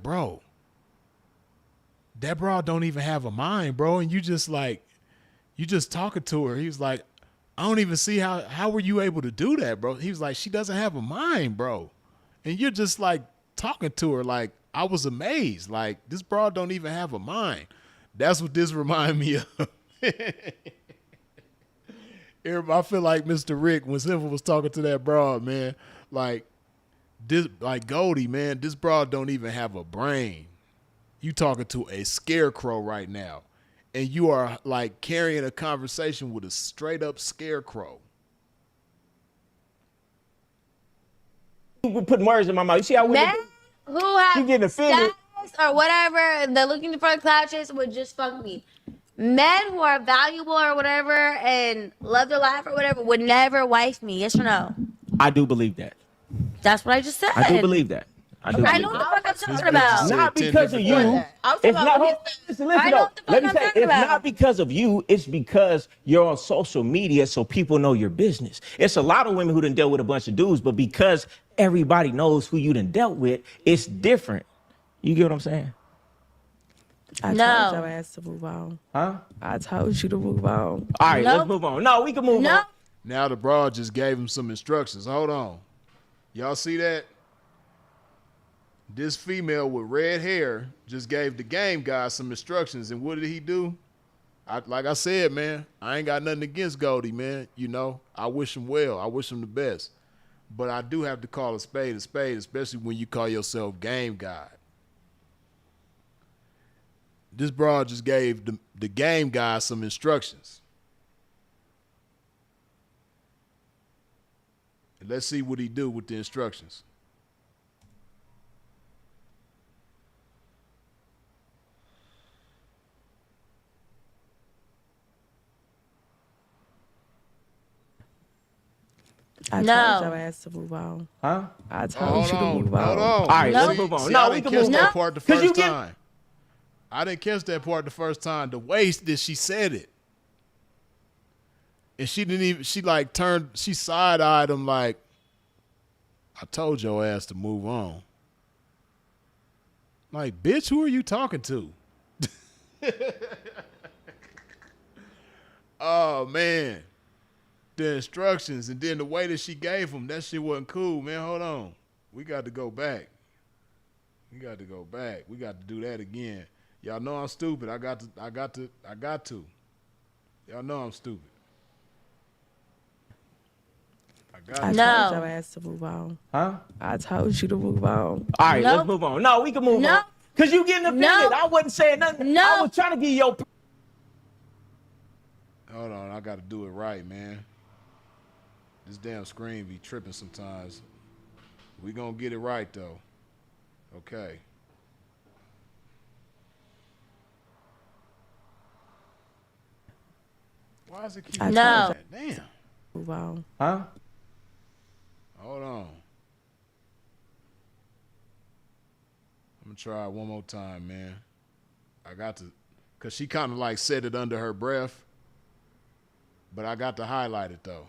Speaker 1: bro, that broad don't even have a mind, bro. And you just talking to her. He was like, I don't even see how were you able to do that, bro? He was like, she doesn't have a mind, bro. And you're just like talking to her. Like, I was amazed. Like, this broad don't even have a mind. That's what this remind me of. I feel like Mr. Rick, when Simple was talking to that broad, man, like Goldie, man, this broad don't even have a brain. You talking to a scarecrow right now. And you are like carrying a conversation with a straight up scarecrow.
Speaker 3: You putting words in my mouth. You see how
Speaker 4: Men who have
Speaker 3: you getting offended.
Speaker 4: status or whatever, and they're looking for a cloud chase would just fuck me. Men who are valuable or whatever and love their life or whatever would never wife me. Yes or no?
Speaker 3: I do believe that.
Speaker 4: That's what I just said.
Speaker 3: I do believe that. I do.
Speaker 4: I know what the fuck I'm
Speaker 1: His
Speaker 4: talking
Speaker 1: bitch
Speaker 4: about.
Speaker 1: said
Speaker 3: Not
Speaker 1: 10
Speaker 3: because of
Speaker 1: different
Speaker 3: you.
Speaker 1: things.
Speaker 5: I'm
Speaker 3: It's
Speaker 5: talking
Speaker 3: not.
Speaker 5: about
Speaker 3: Hold, listen
Speaker 4: I know
Speaker 3: though.
Speaker 4: what the
Speaker 3: Let
Speaker 4: fuck
Speaker 3: me
Speaker 4: I'm
Speaker 3: say,
Speaker 4: talking
Speaker 3: it's
Speaker 4: about.
Speaker 3: not because of you. It's because you're on social media, so people know your business. It's a lot of women who done dealt with a bunch of dudes, but because everybody knows who you done dealt with, it's different. You get what I'm saying?
Speaker 5: I
Speaker 4: No.
Speaker 5: told your ass to move on.
Speaker 3: Huh?
Speaker 5: I told you to move on.
Speaker 3: All right, let's
Speaker 4: Nope.
Speaker 3: move on. No, we can move
Speaker 4: No.
Speaker 3: on.
Speaker 1: Now the broad just gave him some instructions. Hold on. Y'all see that? This female with red hair just gave the game guy some instructions. And what did he do? Like I said, man, I ain't got nothing against Goldie, man. You know, I wish him well. I wish him the best. But I do have to call a spade, especially when you call yourself game guy. This broad just gave the game guy some instructions. And let's see what he do with the instructions.
Speaker 5: I
Speaker 4: No.
Speaker 5: told your ass to move on.
Speaker 3: Huh?
Speaker 5: I
Speaker 1: Oh,
Speaker 5: told
Speaker 1: hold
Speaker 5: you to
Speaker 1: on,
Speaker 5: move on.
Speaker 1: hold on.
Speaker 3: All right,
Speaker 4: No.
Speaker 3: let's move on.
Speaker 1: See,
Speaker 3: No,
Speaker 1: I
Speaker 3: we
Speaker 1: didn't
Speaker 3: can
Speaker 1: catch
Speaker 3: move
Speaker 1: that
Speaker 3: on.
Speaker 1: part the
Speaker 3: 'Cause you
Speaker 1: first
Speaker 3: get-
Speaker 1: time. I didn't catch that part the first time. The way that she said it. And she didn't even, she like turned, she side-eyed him like, I told your ass to move on. Like, bitch, who are you talking to? Oh, man. The instructions and then the way that she gave them, that shit wasn't cool, man. Hold on. We got to go back. We got to go back. We got to do that again. Y'all know I'm stupid. I got to. Y'all know I'm stupid. I got
Speaker 5: I
Speaker 1: to.
Speaker 4: No.
Speaker 5: told your ass to move on.
Speaker 3: Huh?
Speaker 5: I told you to move on.
Speaker 3: All right,
Speaker 4: Nope.
Speaker 3: let's move on. No, we can move
Speaker 4: No.
Speaker 3: on. Because you getting offended.
Speaker 4: No.
Speaker 3: I wasn't saying nothing.
Speaker 4: No.
Speaker 3: I was trying to give your...
Speaker 1: Hold on. I got to do it right, man. This damn screen be tripping sometimes. We going to get it right, though. Okay. Why does it keep
Speaker 5: I
Speaker 1: doing
Speaker 4: No.
Speaker 1: that? Damn.
Speaker 5: Move on.
Speaker 3: Huh?
Speaker 1: Hold on. I'm going to try it one more time, man. I got to, because she kind of like said it under her breath, but I got to highlight it, though.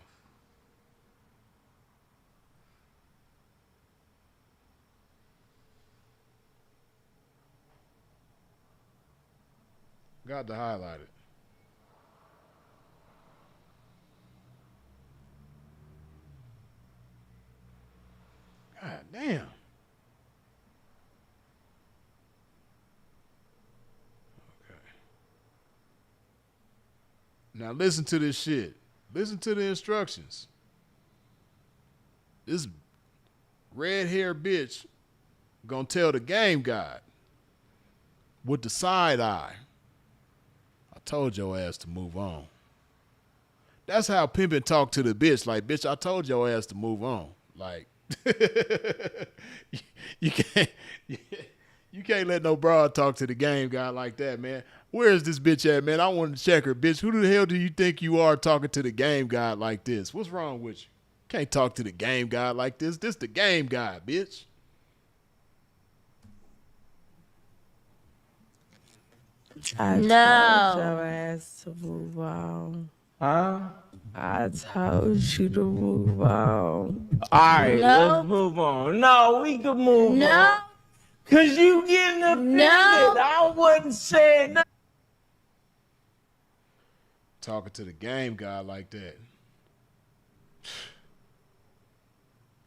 Speaker 1: Got to highlight it. God damn. Okay. Now listen to this shit. Listen to the instructions. This red-haired bitch gonna tell the game guy with the side eye. I told your ass to move on. That's how pimpin' talk to the bitch. Like, bitch, I told your ass to move on. Like, you can't let no broad talk to the game guy like that, man. Where is this bitch at, man? I want to check her, bitch. Who the hell do you think you are talking to the game guy like this? What's wrong with you? Can't talk to the game guy like this. This the game guy, bitch.
Speaker 5: I
Speaker 4: No.
Speaker 5: told your ass to move on.
Speaker 3: Huh?
Speaker 5: I told you to move on.
Speaker 3: All right,
Speaker 4: No.
Speaker 3: let's move on. No, we can move
Speaker 4: No.
Speaker 3: on. Because you getting offended.
Speaker 4: No.
Speaker 3: I wasn't saying nothing.
Speaker 1: Talking to the game guy like that.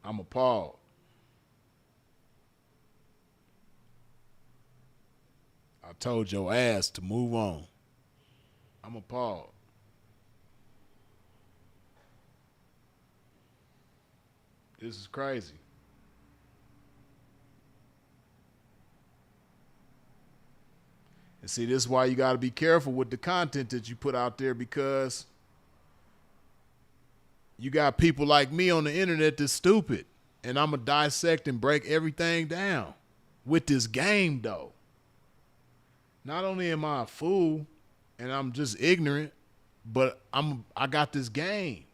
Speaker 1: I'm appalled. I told your ass to move on. I'm appalled. This is crazy. And see, this is why you got to be careful with the content that you put out there, because you got people like me on the internet that's stupid. And I'm going to dissect and break everything down with this game, though. Not only am I a fool and I'm just ignorant, but I got this game.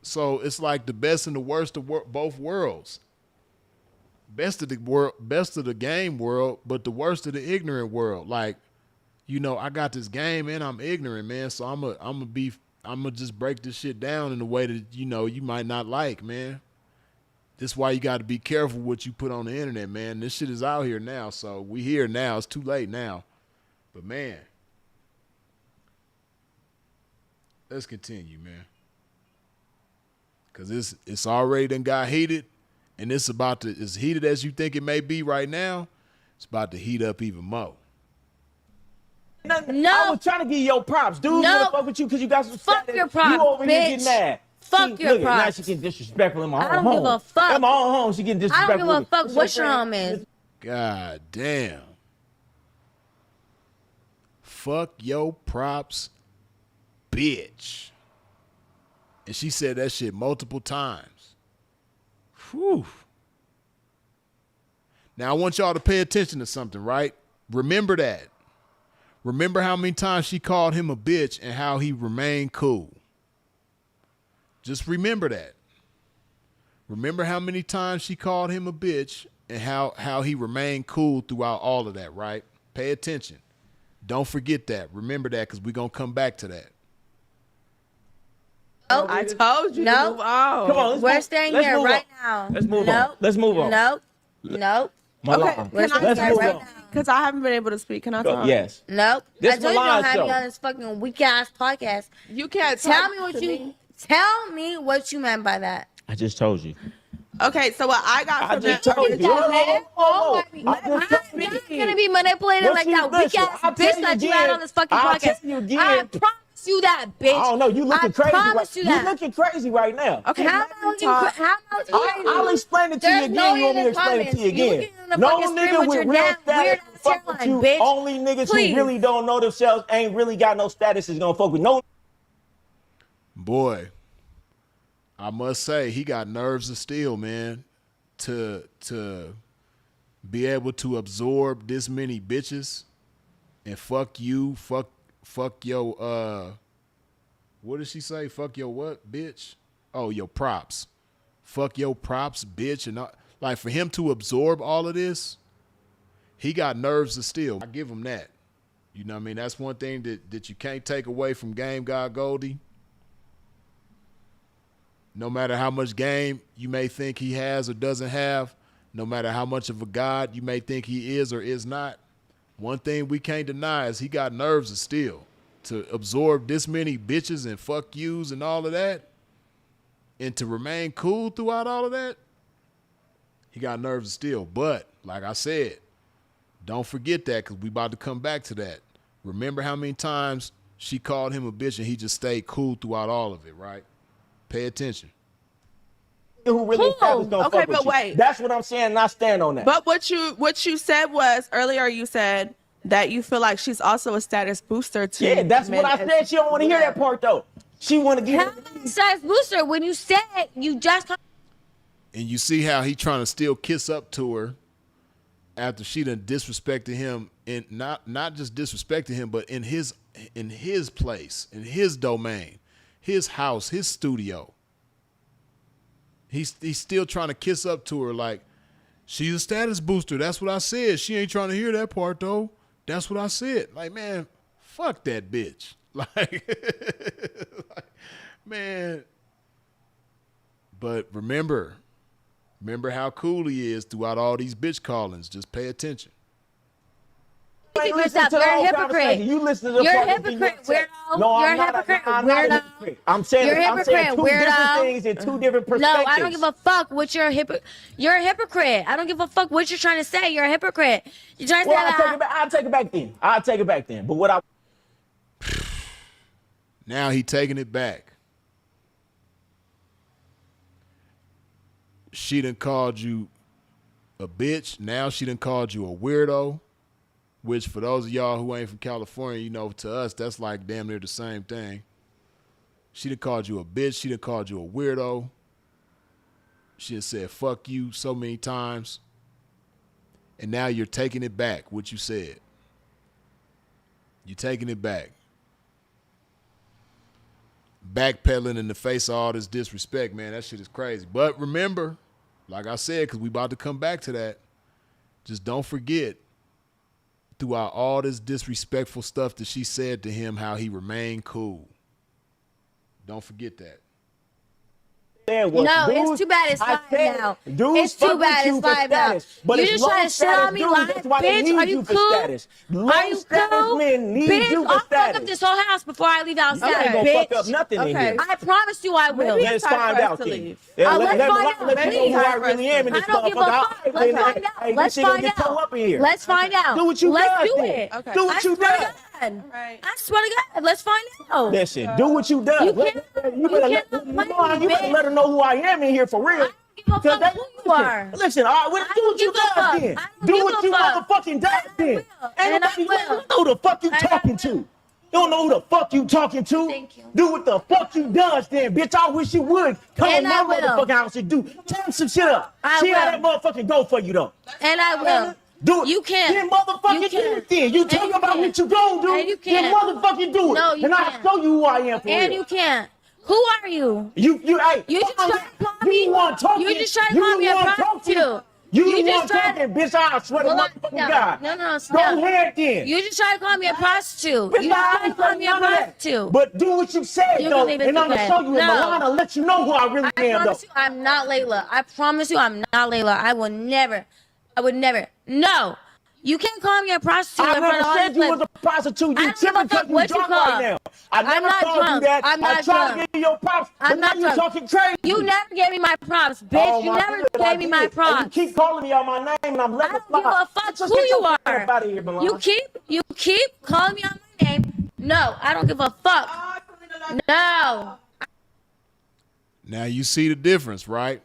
Speaker 1: So it's like the best and the worst of both worlds. best of the world, best of the game world, but the worst of the ignorant world. Like, you know, I got this game and I'm ignorant, man. So I'm gonna just break this shit down in a way that, you know, you might not like, man. This is why you got to be careful what you put on the internet, man. This shit is out here now, so we here now. It's too late now. But, man, let's continue, man. Because it's already done got heated, and it's about to, as heated as you think it may be right now, it's about to heat up even more.
Speaker 4: No.
Speaker 3: I was trying to give you your props. Dudes want to fuck with you because you got some
Speaker 4: Fuck
Speaker 3: status.
Speaker 4: your props,
Speaker 3: You over here
Speaker 4: bitch.
Speaker 3: getting mad.
Speaker 4: Fuck your
Speaker 3: look,
Speaker 4: props.
Speaker 3: Now she getting disrespectful in my own
Speaker 4: I don't
Speaker 3: home.
Speaker 4: give a fuck.
Speaker 3: In my own home, she getting
Speaker 4: I
Speaker 3: disrespectful.
Speaker 4: don't give a
Speaker 3: with
Speaker 4: fuck
Speaker 3: me.
Speaker 4: what your home is.
Speaker 1: God damn. Fuck your props, bitch. And she said that shit multiple times. Whew. Now, I want y'all to pay attention to something, right? Remember that. Remember how many times she called him a bitch and how he remained cool. Just remember that. Remember how many times she called him a bitch and how he remained cool throughout all of that, right? Pay attention. Don't forget that. Remember that, because we're going to come back to that.
Speaker 4: Nope.
Speaker 5: I told you.
Speaker 4: Nope.
Speaker 5: To move on.
Speaker 3: Come on,
Speaker 4: We're staying here right now.
Speaker 3: Let's move on. Let's move on.
Speaker 4: Nope.
Speaker 3: Milan,
Speaker 4: We're staying
Speaker 3: let's
Speaker 4: here
Speaker 3: move
Speaker 4: right
Speaker 3: on.
Speaker 4: now.
Speaker 5: Because I haven't been able to speak. Can I talk?
Speaker 3: Yes.
Speaker 4: Nope.
Speaker 3: This
Speaker 4: I told you
Speaker 3: Milan
Speaker 4: don't have me
Speaker 3: show.
Speaker 4: on this fucking weak ass podcast.
Speaker 5: You can't
Speaker 4: Tell
Speaker 5: talk
Speaker 4: me what
Speaker 5: to
Speaker 4: you tell me what you meant by that.
Speaker 3: I just told you.
Speaker 5: Okay, so what I got
Speaker 3: I
Speaker 5: from
Speaker 3: just
Speaker 5: that
Speaker 3: told you.
Speaker 4: I'm not gonna be manipulated like that weak ass bitch that you had on this fucking
Speaker 3: I'll
Speaker 4: podcast.
Speaker 3: tell you again.
Speaker 4: I promise you that, bitch.
Speaker 3: I don't know. You looking crazy.
Speaker 4: promise you that.
Speaker 3: You looking crazy right now.
Speaker 5: Okay,
Speaker 4: How
Speaker 5: let
Speaker 4: am
Speaker 5: me
Speaker 4: I looking
Speaker 5: talk.
Speaker 4: how am I looking crazy?
Speaker 3: I'll explain it to you
Speaker 4: There's
Speaker 3: again.
Speaker 4: no
Speaker 3: You want me to
Speaker 4: in the
Speaker 3: explain it to you
Speaker 4: comments. You
Speaker 3: again?
Speaker 4: looking in the
Speaker 3: No
Speaker 4: fucking screen
Speaker 3: nigga
Speaker 4: with
Speaker 3: with
Speaker 4: your
Speaker 3: real
Speaker 4: damn
Speaker 3: status
Speaker 4: weird
Speaker 3: will
Speaker 4: ass
Speaker 3: fuck with
Speaker 4: hairline,
Speaker 3: you.
Speaker 4: bitch.
Speaker 3: Only niggas
Speaker 4: Please.
Speaker 3: who really don't know themselves, ain't really got no status, is gonna fuck with no.
Speaker 1: Boy, I must say, he got nerves of steel, man, to be able to absorb this many bitches and fuck you, fuck your, what did she say? Fuck your what, bitch? Oh, your props. Fuck your props, bitch. And like, for him to absorb all of this, he got nerves of steel. I give him that. You know what I mean? That's one thing that you can't take away from Game God Goldie. No matter how much game you may think he has or doesn't have, no matter how much of a god you may think he is or is not, one thing we can't deny is he got nerves of steel to absorb this many bitches and fuck yous and all of that, and to remain cool throughout all of that. He got nerves of steel. But like I said, don't forget that, because we about to come back to that. Remember how many times she called him a bitch and he just stayed cool throughout all of it, right? Pay attention.
Speaker 3: Who really established don't
Speaker 5: Okay,
Speaker 3: fuck with
Speaker 5: but
Speaker 3: you.
Speaker 5: wait.
Speaker 3: That's what I'm saying, and I stand on that.
Speaker 5: But what you said was earlier. You said that you feel like she's also a status booster to.
Speaker 3: Yeah, that's
Speaker 5: men
Speaker 3: what I
Speaker 5: as
Speaker 3: said. She don't want to hear that part though. She want to
Speaker 4: How
Speaker 3: get.
Speaker 4: many size booster when you said you just
Speaker 1: And you see how he trying to still kiss up to her after she done disrespected him, and not just disrespected him, but in his place, in his domain, his house, his studio. He's still trying to kiss up to her like, she's a status booster. That's what I said. She ain't trying to hear that part though. That's what I said. Like, man, fuck that bitch. Like, man. But remember how cool he is throughout all these bitch callings. Just pay attention.
Speaker 3: Ain't
Speaker 4: Listen
Speaker 3: listen to
Speaker 4: You're
Speaker 3: the
Speaker 4: a
Speaker 3: whole
Speaker 4: hypocrite.
Speaker 3: conversation. You listen to the
Speaker 4: You're a
Speaker 3: part that
Speaker 4: hypocrite,
Speaker 3: you said.
Speaker 4: weirdo.
Speaker 3: No,
Speaker 4: You're
Speaker 3: I'm
Speaker 4: a
Speaker 3: not.
Speaker 4: hypocrite,
Speaker 3: I'm not a
Speaker 4: weirdo.
Speaker 3: hypocrite. I'm saying
Speaker 4: You're a
Speaker 3: I'm saying two
Speaker 4: hypocrite,
Speaker 3: different
Speaker 4: weirdo.
Speaker 3: things in two different
Speaker 4: No,
Speaker 3: perspectives.
Speaker 4: I don't give a fuck what you're a You're a hypocrite. I don't give a fuck what you're trying to say. You're a hypocrite. You're trying to say
Speaker 3: Well,
Speaker 4: that.
Speaker 3: I'll take it back then. But what I
Speaker 1: Now he taking it back. She done called you a bitch. Now she done called you a weirdo, which for those of y'all who ain't from California, you know, to us, that's like damn near the same thing. She done called you a bitch. She done called you a weirdo. She done said fuck you so many times. And now you're taking it back, what you said. You're taking it back. Backpedaling in the face of all this disrespect, man, that shit is crazy. But remember, like I said, because we about to come back to that, just don't forget, throughout all this disrespectful stuff that she said to him, how he remained cool. Don't forget that.
Speaker 4: No, it's too bad it's 5 now. It's too bad it's 5 now.
Speaker 3: But
Speaker 4: You just trying to shit on me live, bitch? Are you cool? Are you cool? Bitch, I'll fuck up this whole house before I leave outside,
Speaker 3: I ain't gonna
Speaker 4: bitch.
Speaker 3: fuck up nothing in here.
Speaker 4: I promise you I will.
Speaker 3: Let's find out then.
Speaker 4: Let's find out.
Speaker 3: Let me know who I really am in this
Speaker 4: I don't give a fuck. Let's find out. Let's find out. Let's find out.
Speaker 3: Do what you
Speaker 4: Let's
Speaker 3: done
Speaker 4: do
Speaker 3: then.
Speaker 4: it.
Speaker 3: Do what you done.
Speaker 5: Right.
Speaker 4: I swear to God, let's find out.
Speaker 3: Listen, do what you done.
Speaker 4: You
Speaker 3: better let her know who I am in here for real.
Speaker 4: I don't give a fuck who you are.
Speaker 3: Listen, all right, do what you done then. Do what you motherfucking done then. Ain't nobody know who the fuck you talking to. You don't know who the fuck you talking to.
Speaker 4: Thank you.
Speaker 3: Do what the fuck you does then, bitch. I wish you would come in my motherfucking house and do. Turn some shit up. See how that motherfucking go for you though.
Speaker 4: And I will.
Speaker 3: Do it.
Speaker 4: You can't.
Speaker 3: Then motherfucking do it then. You talk about what you gonna do.
Speaker 4: And you
Speaker 3: Then
Speaker 4: can't.
Speaker 3: motherfucking do it.
Speaker 4: No, you
Speaker 3: and I'll
Speaker 4: can't.
Speaker 3: show you who I am for
Speaker 4: And
Speaker 3: real.
Speaker 4: you can't. Who are you?
Speaker 3: Hey,
Speaker 4: You just trying to call me.
Speaker 3: You want talking?
Speaker 4: You just trying to call me a prostitute.
Speaker 3: You
Speaker 4: You
Speaker 3: the
Speaker 4: just
Speaker 3: one
Speaker 4: trying
Speaker 3: talking, bitch. I swear to motherfucking God.
Speaker 4: No,
Speaker 3: Go
Speaker 4: stop.
Speaker 3: ahead then.
Speaker 4: You just trying to call me a prostitute.
Speaker 3: Bitch,
Speaker 4: You just
Speaker 3: I
Speaker 4: trying
Speaker 3: ain't
Speaker 4: to call me a
Speaker 3: none of that.
Speaker 4: prostitute.
Speaker 3: But do what you said
Speaker 4: You
Speaker 3: though,
Speaker 4: can leave it
Speaker 3: and I'm gonna
Speaker 4: today.
Speaker 3: show you in
Speaker 4: No.
Speaker 3: Milan and let you know who I really
Speaker 4: I
Speaker 3: am though.
Speaker 4: promise you I'm not Layla. I promise you I'm not Layla. I would never. No. You can't call me a prostitute
Speaker 3: I
Speaker 4: in front
Speaker 3: never
Speaker 4: of all
Speaker 3: said
Speaker 4: these
Speaker 3: you was
Speaker 4: places.
Speaker 3: a prostitute.
Speaker 4: I
Speaker 3: You
Speaker 4: don't give a
Speaker 3: tripping
Speaker 4: fuck
Speaker 3: because you
Speaker 4: what you
Speaker 3: drunk
Speaker 4: call.
Speaker 3: right now. I
Speaker 4: I'm
Speaker 3: never
Speaker 4: not
Speaker 3: called you
Speaker 4: drunk.
Speaker 3: that.
Speaker 4: I'm
Speaker 3: I
Speaker 4: not
Speaker 3: tried
Speaker 4: drunk.
Speaker 3: to give you your props, but
Speaker 4: I'm
Speaker 3: now
Speaker 4: not
Speaker 3: you
Speaker 4: drunk.
Speaker 3: talking crazy.
Speaker 4: You never gave me my props, bitch.
Speaker 3: Oh,
Speaker 4: You
Speaker 3: my
Speaker 4: never
Speaker 3: goodness, I
Speaker 4: gave me my
Speaker 3: did. And
Speaker 4: props.
Speaker 3: you keep calling me out my name, and I'm
Speaker 4: I
Speaker 3: letting it
Speaker 4: don't give
Speaker 3: fly.
Speaker 4: a fuck
Speaker 3: Just
Speaker 4: who
Speaker 3: get
Speaker 4: you
Speaker 3: your
Speaker 4: are.
Speaker 3: crap outta here, Milan.
Speaker 4: You keep calling me out my name. No, I don't give a fuck. No.
Speaker 1: Now you see the difference, right?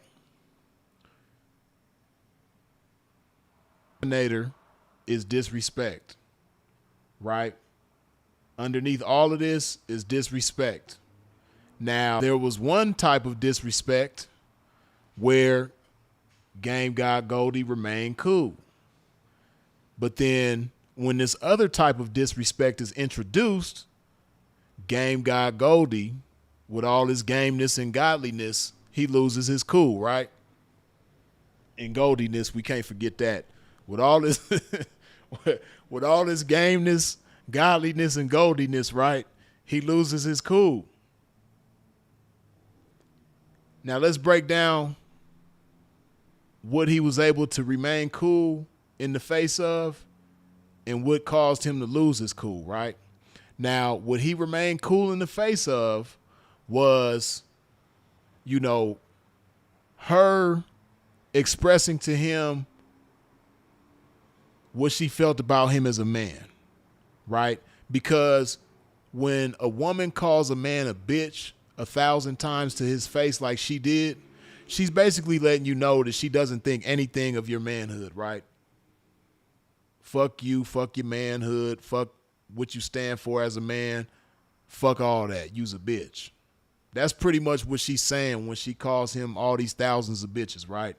Speaker 1: Denominator is disrespect, right? Underneath all of this is disrespect. Now, there was one type of disrespect where Game God Goldie remained cool. But then when this other type of disrespect is introduced, Game God Goldie, with all his gameness and godliness, he loses his cool, right? And Goldiness, we can't forget that. With all this with all this gameness, godliness, and goldiness, right? He loses his cool. Now let's break down what he was able to remain cool in the face of and what caused him to lose his cool, right? Now, what he remained cool in the face of was, her expressing to him what she felt about him as a man, right? Because when a woman calls a man a bitch 1,000 times to his face like she did, she's basically letting you know that she doesn't think anything of your manhood, right? Fuck you, fuck your manhood, fuck what you stand for as a man, fuck all that, you's a bitch. That's pretty much what she's saying when she calls him all these thousands of bitches, right?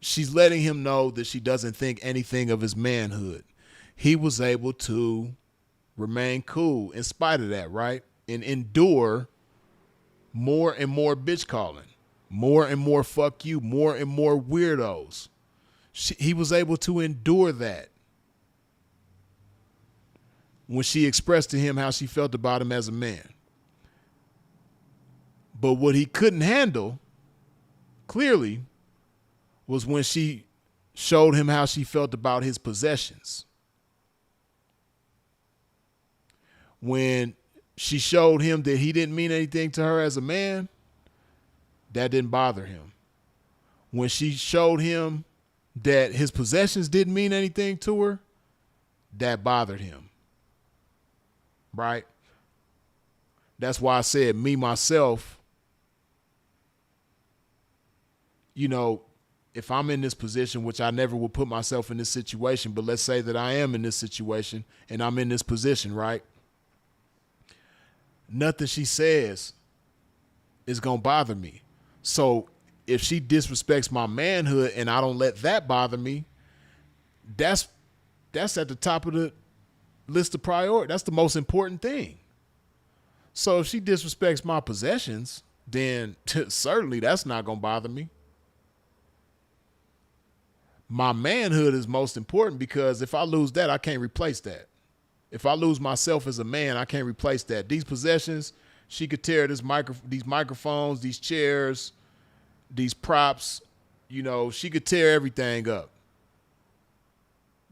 Speaker 1: She's letting him know that she doesn't think anything of his manhood. He was able to remain cool in spite of that, right? And endure more and more bitch calling, more and more fuck you, more and more weirdos. He was able to endure that when she expressed to him how she felt about him as a man. But what he couldn't handle, clearly, was when she showed him how she felt about his possessions. When she showed him that he didn't mean anything to her as a man, that didn't bother him. When she showed him that his possessions didn't mean anything to her, that bothered him. Right? That's why I said me, myself, if I'm in this position, which I never would put myself in this situation, but let's say that I am in this situation and I'm in this position, right? Nothing she says is going to bother me. So if she disrespects my manhood and I don't let that bother me, that's at the top of the list of priority. That's the most important thing. So if she disrespects my possessions, then certainly that's not going to bother me. My manhood is most important because if I lose that, I can't replace that. If I lose myself as a man, I can't replace that. These possessions, she could tear these microphones, these chairs, these props, you know, she could tear everything up.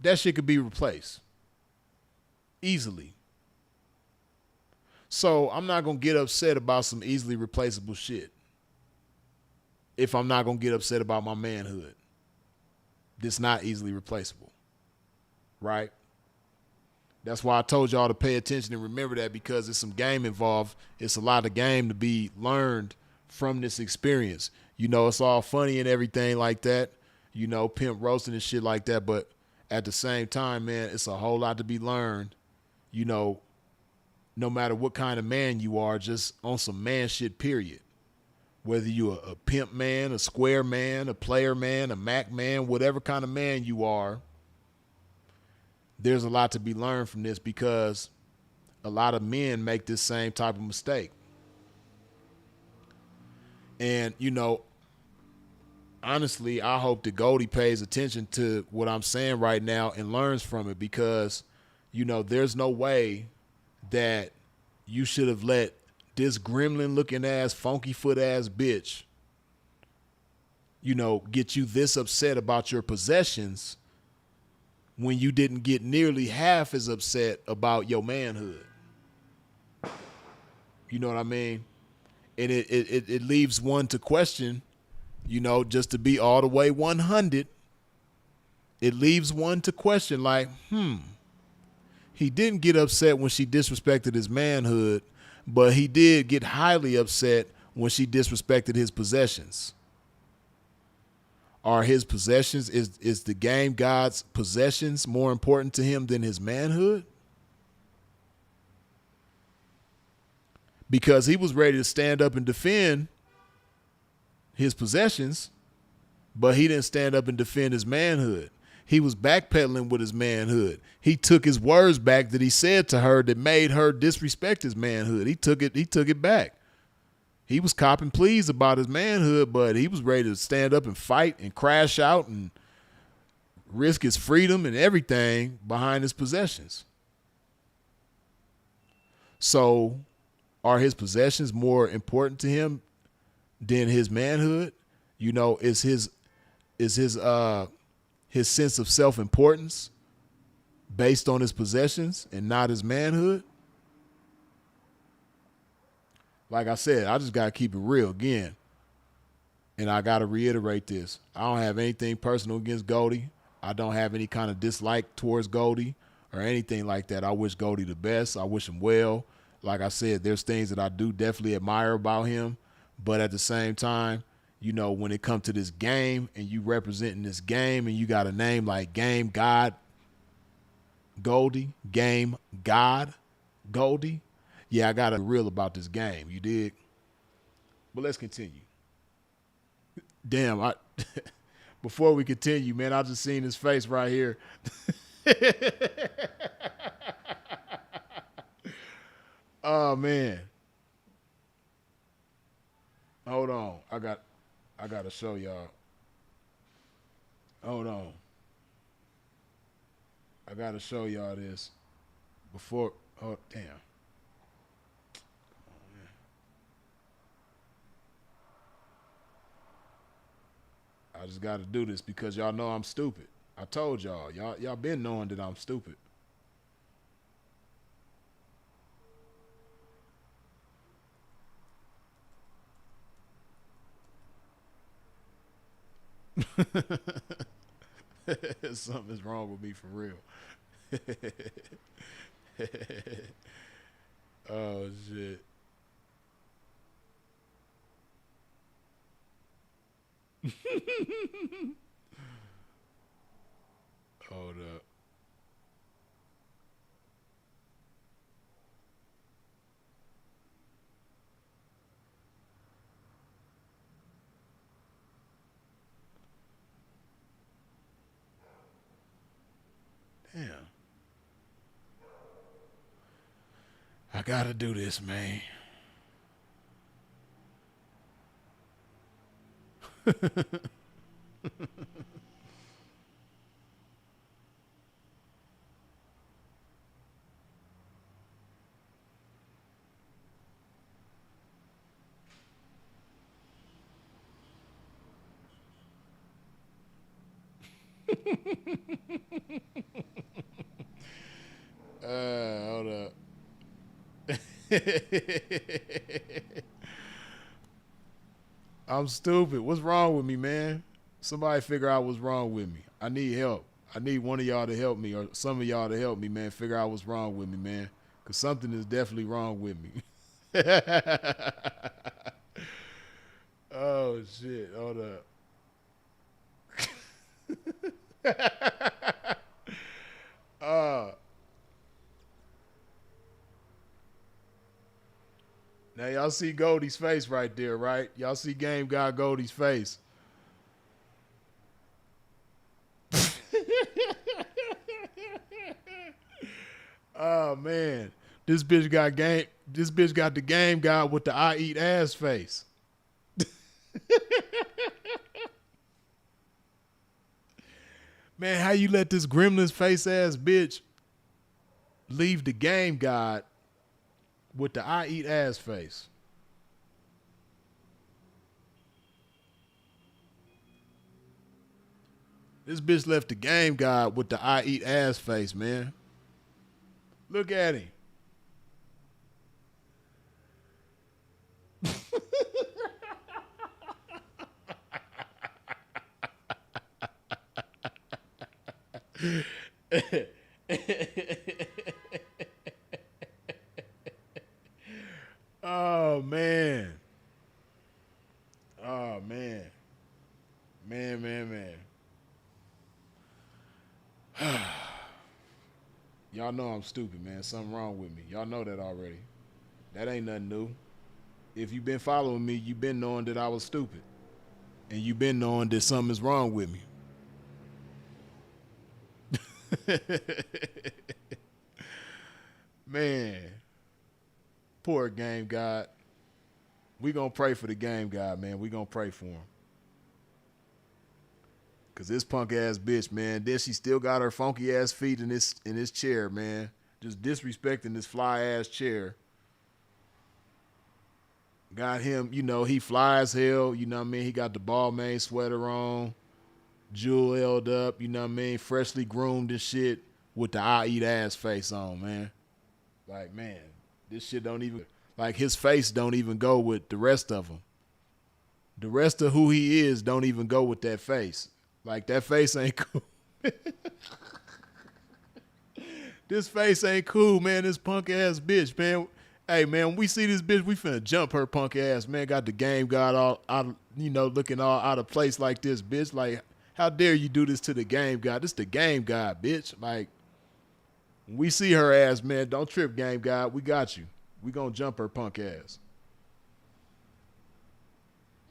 Speaker 1: That shit could be replaced easily. So I'm not going to get upset about some easily replaceable shit if I'm not going to get upset about my manhood. That's not easily replaceable, right? That's why I told y'all to pay attention and remember that, because there's some game involved. It's a lot of game to be learned from this experience. You know, it's all funny and everything like that, you know, pimp roasting and shit like that. But at the same time, man, it's a whole lot to be learned, you know, no matter what kind of man you are, just on some man shit, period. Whether you're a pimp man, a square man, a player man, a Mac man, whatever kind of man you are, there's a lot to be learned from this, because a lot of men make this same type of mistake. And, you know, honestly, I hope that Goldie pays attention to what I'm saying right now and learns from it, because, you know, there's no way that you should have let this gremlin looking ass, funky foot ass bitch, you know, get you this upset about your possessions when you didn't get nearly half as upset about your manhood. You know what I mean? And it leaves one to question, you know, just to be all the way 100. It leaves one to question, like, he didn't get upset when she disrespected his manhood, but he did get highly upset when she disrespected his possessions. Are his possessions, is the game god's possessions more important to him than his manhood? Because he was ready to stand up and defend his possessions, but he didn't stand up and defend his manhood. He was backpedaling with his manhood. He took his words back that he said to her that made her disrespect his manhood. He took it back. He was copping pleas about his manhood, but he was ready to stand up and fight and crash out and risk his freedom and everything behind his possessions. So are his possessions more important to him than his manhood? You know, is his sense of self-importance based on his possessions and not his manhood? Like I said, I just got to keep it real again. And I got to reiterate this. I don't have anything personal against Goldie. I don't have any kind of dislike towards Goldie or anything like that. I wish Goldie the best. I wish him well. Like I said, there's things that I do definitely admire about him. But at the same time, you know, when it comes to this game and you representing this game and you got a name like Game God Goldie, Game God Goldie, yeah, I got to be real about this game. You dig? But let's continue. Damn, before we continue, man, I just seen his face right here. Oh, man. Hold on. I got to show y'all. Hold on. I got to show y'all this before. Oh, damn. I just got to do this because y'all know I'm stupid. I told y'all. Y'all been knowing that I'm stupid. Something is wrong with me for real. Oh, shit. Hold up. Damn. I gotta do this, man. Hold up. I'm stupid. What's wrong with me, man? Somebody figure out what's wrong with me. I need help. I need one of y'all to help me, or some of y'all to help me, man. Figure out what's wrong with me, man. Because something is definitely wrong with me. Oh, shit. Hold up. Now, y'all see Goldie's face right there, right? Y'all see Game Guy Goldie's face. Oh, man. This bitch got the Game Guy with the I eat ass face. Man, how you let this gremlins face ass bitch leave the Game God with the I eat ass face? This bitch left the Game God with the I eat ass face, man. Look at him. Oh, man. Oh, man. Man. Y'all know I'm stupid, man. Something wrong with me. Y'all know that already. That ain't nothing new. If you've been following me, you've been knowing that I was stupid. And you've been knowing that something is wrong with me. Man. Poor Game God. We gonna pray for the Game God, man. We gonna pray for him. Cause this punk ass bitch, man, then she still got her funky ass feet in this chair, man. Just disrespecting this fly ass chair. Got him, he fly as hell, you know what I mean? He got the Balmain sweater on, jeweled up, you know what I mean? Freshly groomed and shit with the I eat ass face on, man. Like, man, this shit don't even, like his face don't even go with the rest of him. The rest of who he is don't even go with that face. Like, that face ain't cool. This face ain't cool, man. This punk ass bitch, man. Hey, man, when we see this bitch, we finna jump her punk ass, man. Got the Game God all out, looking all out of place like this, bitch. Like, how dare you do this to the Game God? This the Game God, bitch. Like, when we see her ass, man, don't trip, Game God. We got you. We gonna jump her punk ass.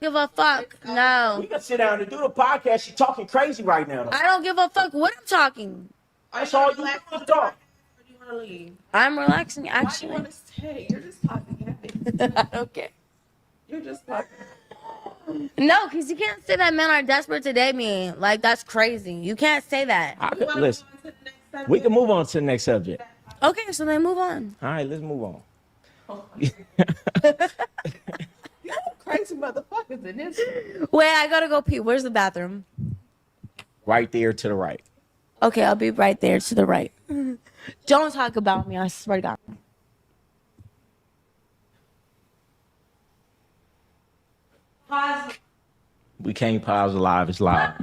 Speaker 4: Give a fuck. No.
Speaker 6: We can sit down and do the podcast. She talking crazy right now.
Speaker 4: I don't give a fuck what I'm talking.
Speaker 6: That's all you do is talk.
Speaker 5: Do you want to leave?
Speaker 4: I'm relaxing,
Speaker 5: Why do you
Speaker 4: actually.
Speaker 5: want to stay? You're just talking heavy.
Speaker 4: Okay.
Speaker 5: You're just talking.
Speaker 4: No, because you can't say that men are desperate to date me. Like, that's crazy. You can't say that.
Speaker 3: Listen, we can move on to the next subject.
Speaker 4: Okay, so then move on.
Speaker 3: All right, let's move on.
Speaker 5: Crazy motherfuckers in this.
Speaker 4: Wait, I gotta go pee. Where's the bathroom?
Speaker 3: Right there to the right.
Speaker 4: Okay, I'll be right there to the right. Don't talk about me, I swear to God. Pause.
Speaker 3: We can't pause live. It's live.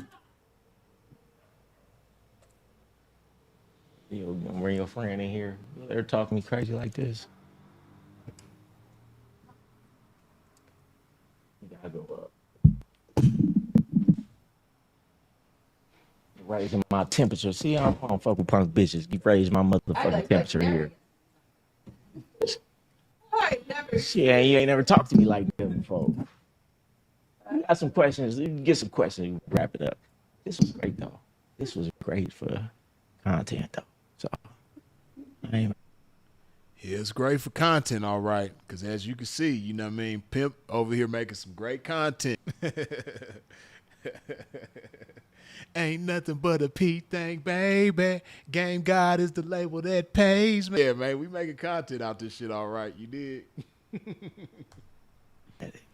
Speaker 3: You gonna bring your friend in here? They're talking me crazy like this. You gotta go up. Raising my temperature. See, I don't fuck with punk bitches. You raise my motherfucking temperature here. Shit, you ain't never talked to me like that before. You got some questions. You can get some questions. Wrap it up. This was great, though. This was great for content, though. So,
Speaker 1: Yeah, it's great for content, all right. Because as you can see, you know what I mean, Pimp over here making some great content. Ain't nothing but a P thing, baby. Game God is the label that pays me. Yeah, man, we making content out this shit, all right. You did.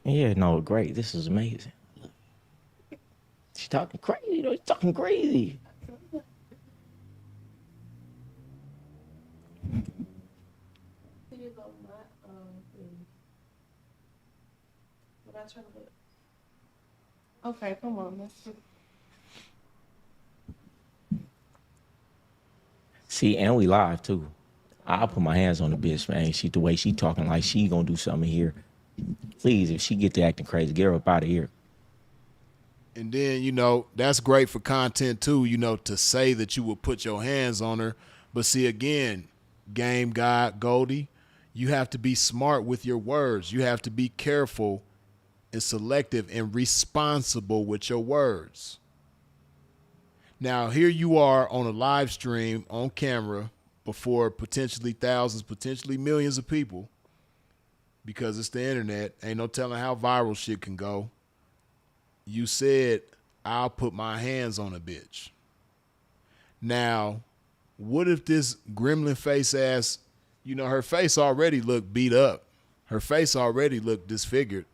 Speaker 3: yeah, no, great. This is amazing. She's talking crazy, She's talking crazy.
Speaker 5: Okay, come on.
Speaker 3: See, and we live too. I'll put my hands on the bitch, man. She the way she talking like she gonna do something here. Please, if she get to acting crazy, get her up out of here.
Speaker 1: And then, you know, that's great for content too, you know, to say that you would put your hands on her. But see, again, game guy, Goldie, you have to be smart with your words. You have to be careful and selective and responsible with your words. Now, here you are on a live stream on camera before potentially thousands, potentially millions of people, because it's the internet. Ain't no telling how viral shit can go. You said, I'll put my hands on a bitch. Now, what if this gremlin face ass, you know, her face already looked beat up. Her face already looked disfigured.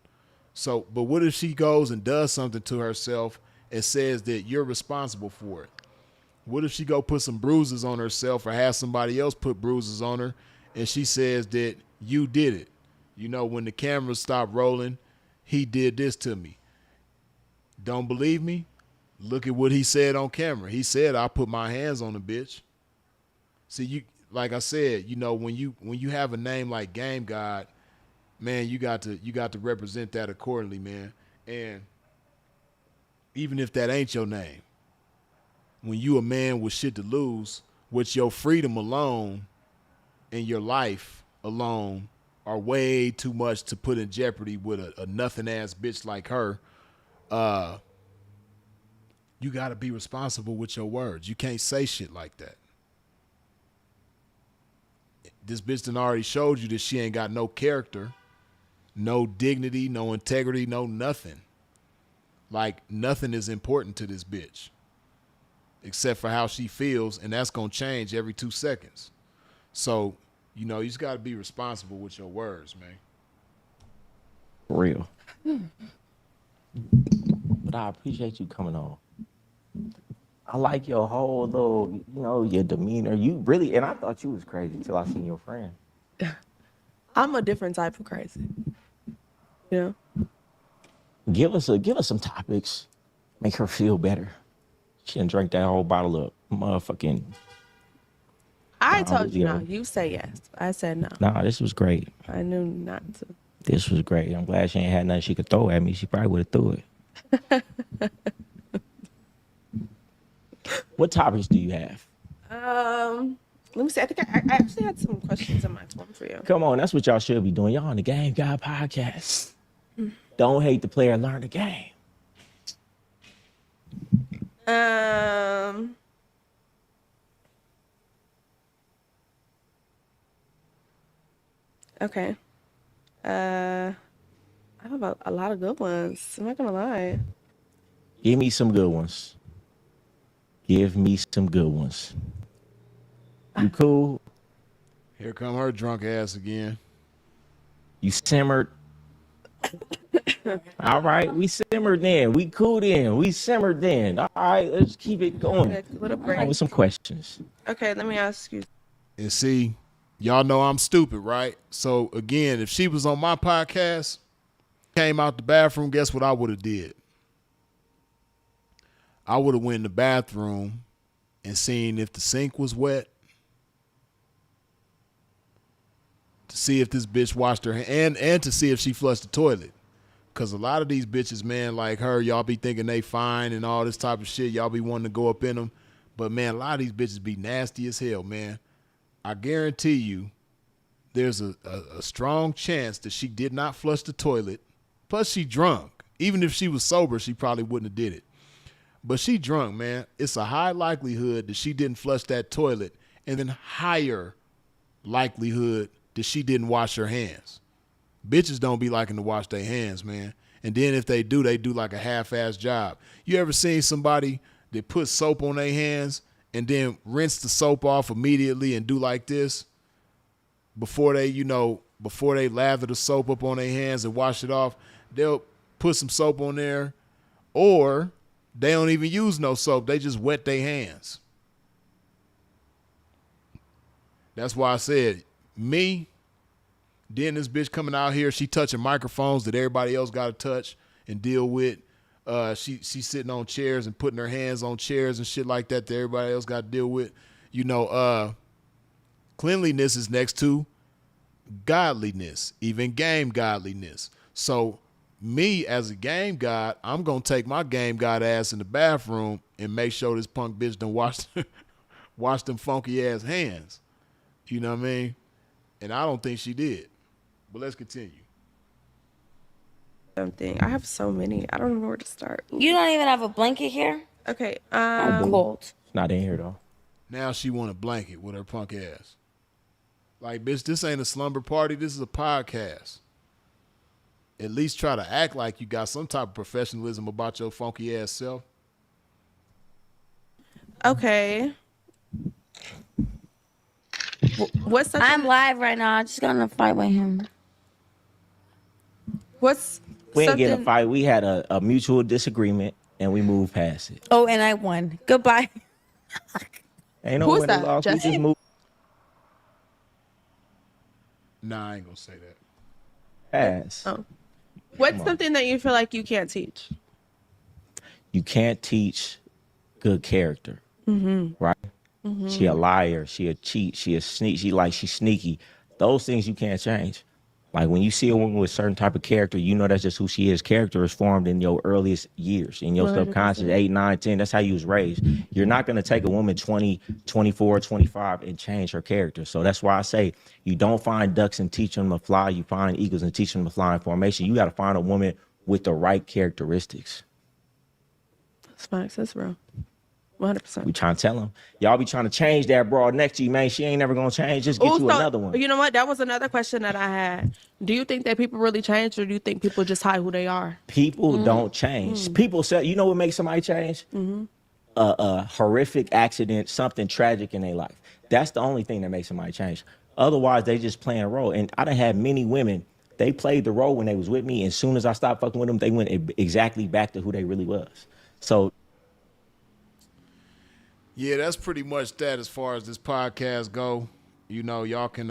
Speaker 1: So, but what if she goes and does something to herself and says that you're responsible for it? What if she go put some bruises on herself or have somebody else put bruises on her and she says that you did it? You know, when the cameras stop rolling, he did this to me. Don't believe me? Look at what he said on camera. He said, "I'll put my hands on a bitch." See, you, like I said, you know, when you have a name like Game God, man, you got to represent that accordingly, man. And even if that ain't your name, when you a man with shit to lose, with your freedom alone and your life alone are way too much to put in jeopardy with a nothing ass bitch like her. You got to be responsible with your words. You can't say shit like that. This bitch done already showed you that she ain't got no character, no dignity, no integrity, no nothing. Like, nothing is important to this bitch except for how she feels, and that's going to change every 2 seconds. So, you know, you just got to be responsible with your words, man.
Speaker 3: For real. But I appreciate you coming on. I like your whole little, you know, your demeanor. You really, and I thought you was crazy until I seen your friend.
Speaker 5: I'm a different type of crazy. Yeah.
Speaker 3: Give us some topics. Make her feel better. She done drank that whole bottle of motherfucking.
Speaker 5: I told you no. You say yes. I said no.
Speaker 3: Nah, this was great.
Speaker 5: I knew not to.
Speaker 3: This was great. I'm glad she ain't had nothing she could throw at me. She probably would have threw it. What topics do you have?
Speaker 5: Let me see. I think I actually had some questions in my phone for you.
Speaker 3: Come on, that's what y'all should be doing. Y'all on the Game Guy podcast. Don't hate the player, learn the game.
Speaker 5: Okay. I have a lot of good ones. I'm not gonna lie.
Speaker 3: Give me some good ones. Give me some good ones. You cool?
Speaker 1: Here come her drunk ass again.
Speaker 3: You simmered? All right, we simmered then. We cool then. We simmered then. All right, let's keep it going.
Speaker 5: Okay, a little
Speaker 3: All
Speaker 5: break.
Speaker 3: right, with some questions.
Speaker 5: Okay, let me ask you.
Speaker 1: And see, y'all know I'm stupid, right? So again, if she was on my podcast, came out the bathroom, guess what I would have did? I would have went in the bathroom and seen if the sink was wet, to see if this bitch washed her hand, and to see if she flushed the toilet. Because a lot of these bitches, man, like her, y'all be thinking they fine and all this type of shit. Y'all be wanting to go up in them. But, man, a lot of these bitches be nasty as hell, man. I guarantee you there's a strong chance that she did not flush the toilet. Plus, she drunk. Even if she was sober, she probably wouldn't have did it. But she drunk, man. It's a high likelihood that she didn't flush that toilet, and then higher likelihood that she didn't wash her hands. Bitches don't be liking to wash their hands, man. And then if they do like a half-ass job. You ever seen somebody that put soap on their hands and then rinse the soap off immediately and do like this before they lather the soap up on their hands and wash it off? They'll put some soap on there, or they don't even use no soap. They just wet their hands. That's why I said, me, Then this bitch coming out here, she touching microphones that everybody else got to touch and deal with. She's sitting on chairs and putting her hands on chairs and shit like that everybody else got to deal with. Cleanliness is next to godliness, even game godliness. So me as a game god, I'm going to take my game god ass in the bathroom and make sure this punk bitch done wash them funky ass hands. You know what I mean? And I don't think she did. But let's continue.
Speaker 5: Something. I have so many. I don't even know where to start.
Speaker 4: You don't even have a blanket here?
Speaker 5: Okay.
Speaker 4: I'm cold.
Speaker 3: It's not in here though.
Speaker 1: Now she want a blanket with her punk ass. Like, bitch, this ain't a slumber party. This is a podcast. At least try to act like you got some type of professionalism about your funky ass self.
Speaker 5: Okay. What's something?
Speaker 4: I'm live right now. I just got in a fight with him.
Speaker 5: What's
Speaker 3: We didn't get in a
Speaker 5: something-
Speaker 3: fight. We had a mutual disagreement and we moved past it.
Speaker 4: Oh, and I won. Goodbye.
Speaker 3: Ain't no
Speaker 5: Who's
Speaker 3: winner
Speaker 5: that,
Speaker 3: loss. We
Speaker 5: Jesse?
Speaker 3: just moved
Speaker 1: Nah, I ain't gonna say that.
Speaker 3: past.
Speaker 5: Oh. What's something that you feel like you can't teach?
Speaker 3: You can't teach good character, right? She a liar. She a cheat. She a sneak. She's sneaky. Those things you can't change. Like when you see a woman with certain type of character, you know that's just who she is. Character is formed in your earliest years, in your
Speaker 5: 100%.
Speaker 3: subconscious, 8, 9, 10. That's how you was raised. You're not going to take a woman 20, 24, 25 and change her character. So that's why I say you don't find ducks and teach them to fly. You find eagles and teach them to fly in formation. You got to find a woman with the right characteristics.
Speaker 5: That's facts. That's real. 100%.
Speaker 3: We trying to tell them. Y'all be trying to change that broad next to you, man. She ain't never going to change. Just get
Speaker 5: Oh,
Speaker 3: you
Speaker 5: so,
Speaker 3: another one.
Speaker 5: You know what? That was another question that I had. Do you think that people really change, or do you think people just hide who they are?
Speaker 3: People don't change. People say, you know what makes somebody change? A horrific accident, something tragic in their life. That's the only thing that makes somebody change. Otherwise, they just playing a role. And I done had many women, they played the role when they was with me. And as soon as I stopped fucking with them, they went exactly back to who they really was. So
Speaker 1: Yeah, that's pretty much that as far as this podcast go. You know, y'all can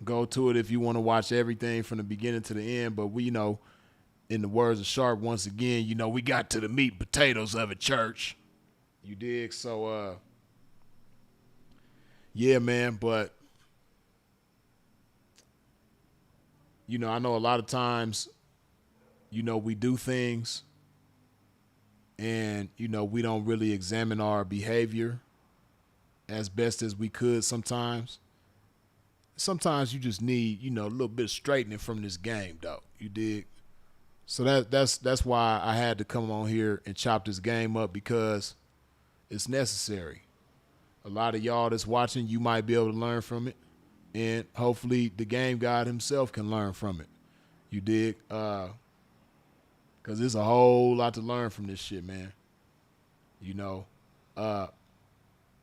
Speaker 1: go to it if you want to watch everything from the beginning to the end. But we, in the words of Sharp, once again, we got to the meat and potatoes of it, church. You dig? So, yeah, man. But, I know a lot of times, we do things and, we don't really examine our behavior as best as we could sometimes. Sometimes you just need, a little bit of straightening from this game, though. You dig? So that's why I had to come on here and chop this game up, because it's necessary. A lot of y'all that's watching, you might be able to learn from it. And hopefully the game god himself can learn from it. You dig? Because there's a whole lot to learn from this shit, man.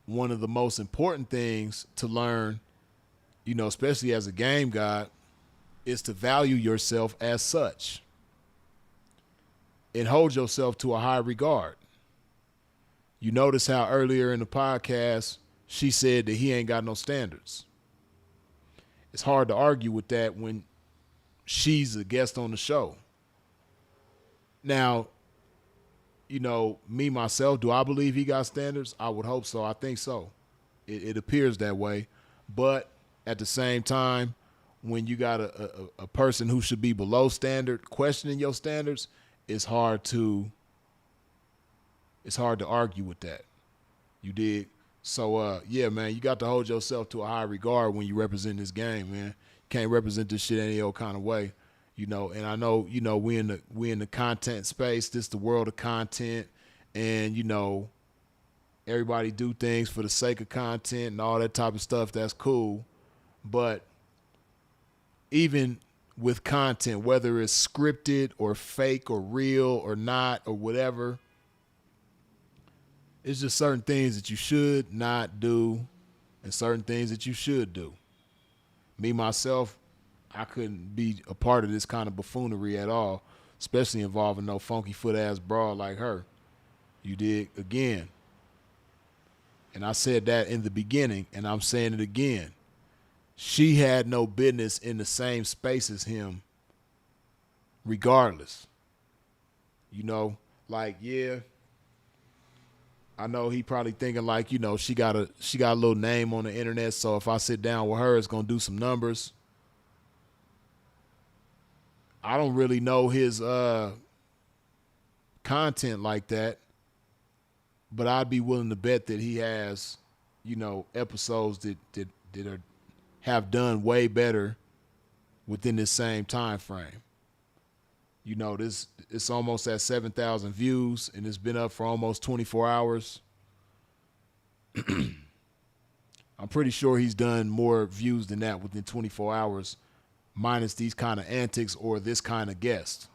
Speaker 1: One of the most important things to learn, especially as a game god, is to value yourself as such and hold yourself to a high regard. You notice how earlier in the podcast, she said that he ain't got no standards. It's hard to argue with that when she's a guest on the show. Now, me, myself, do I believe he got standards? I would hope so. I think so. It appears that way. But at the same time, when you got a person who should be below standard questioning your standards, it's hard to argue with that. You dig? So, yeah, man, you got to hold yourself to a high regard when you represent this game, man. You can't represent this shit any old kind of way. And I know, we in the content space. This is the world of content, and everybody do things for the sake of content and all that type of stuff. That's cool, but even with content, whether it's scripted or fake or real or not or whatever, it's just certain things that you should not do and certain things that you should do. Me, myself, I couldn't be a part of this kind of buffoonery at all, especially involving no funky foot ass broad like her. You dig? Again. And I said that in the beginning, and I'm saying it again. she had no business in the same space as him regardless. You know, like, yeah, I know he probably thinking like, you know, she got a little name on the internet, so if I sit down with her, it's gonna do some numbers. I don't really know his content like that, but I'd be willing to bet that he has, you know, episodes that have done way better within this same time frame. You know, it's almost at 7,000 views, and it's been up for almost 24 hours. I'm pretty sure he's done more views than that within 24 hours, minus these kind of antics or this kind of guest.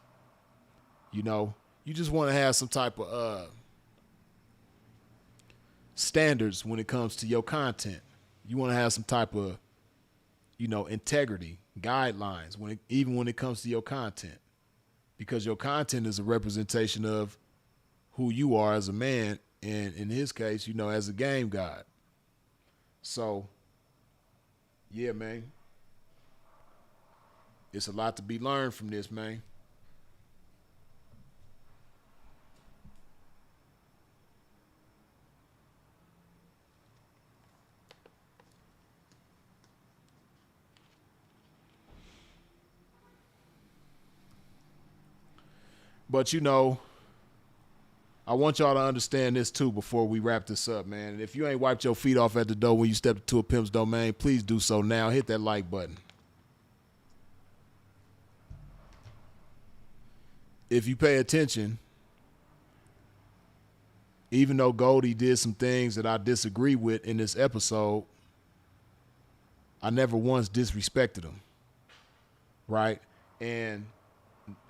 Speaker 1: You know, you just want to have some type of standards when it comes to your content. You want to have some type of, you know, integrity, guidelines even when it comes to your content, because your content is a representation of who you are as a man, and in his case, you know, as a game god. So, yeah, man, it's a lot to be learned from this, man. But, you know, I want y'all to understand this, too, before we wrap this up, man. And if you ain't wiped your feet off at the door when you step into a pimp's domain, please do so now. Hit that like button. If you pay attention, even though Goldie did some things that I disagree with in this episode, I never once disrespected him, right? And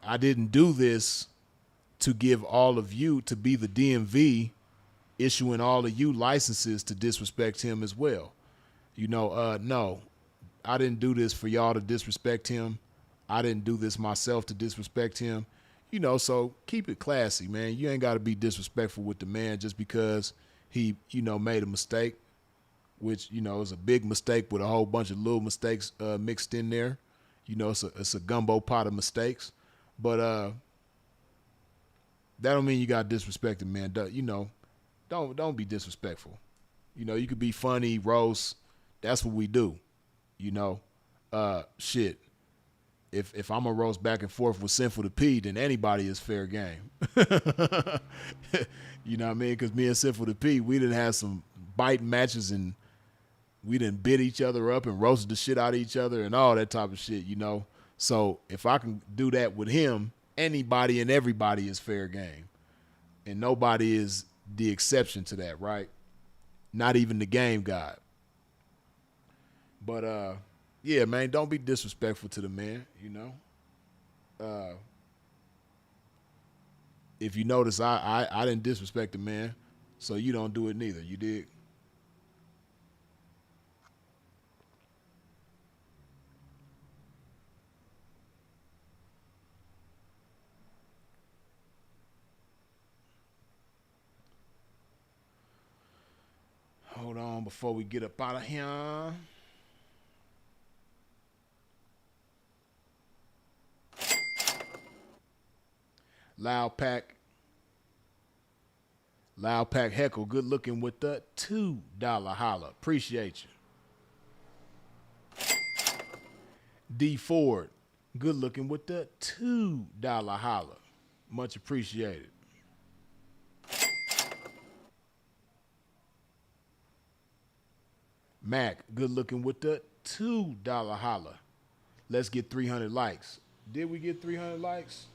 Speaker 1: I didn't do this to give all of you, to be the DMV issuing all of you licenses to disrespect him as well. You know, no, I didn't do this for y'all to disrespect him. I didn't do this myself to disrespect him. You know, so keep it classy, man. You ain't got to be disrespectful with the man just because he, you know, made a mistake, which, you know, is a big mistake with a whole bunch of little mistakes mixed in there. You know, it's a gumbo pot of mistakes. But that don't mean you got to disrespect him, man. You know, don't be disrespectful. You know, you could be funny, roast. That's what we do. You know, shit. If I'm a roast back and forth with Sinful to P, then anybody is fair game. You know what I mean? Because me and Sinful to P, we didn't have some biting matches, and we didn't bit each other up and roasted the shit out of each other and all that type of shit, you know? So if I can do that with him, anybody and everybody is fair game. And nobody is the exception to that, right? Not even the game god. But, yeah, man, don't be disrespectful to the man, you know? If you notice, I didn't disrespect the man, so you don't do it neither, you dig? Hold on before we get up out of here. Loud Pack Heckle, good looking with the $2 holla. Appreciate you. D Ford, good looking with the $2 holla. Much appreciated. Mac, good looking with the $2 holla. Let's get 300 likes. Did we get 300 likes?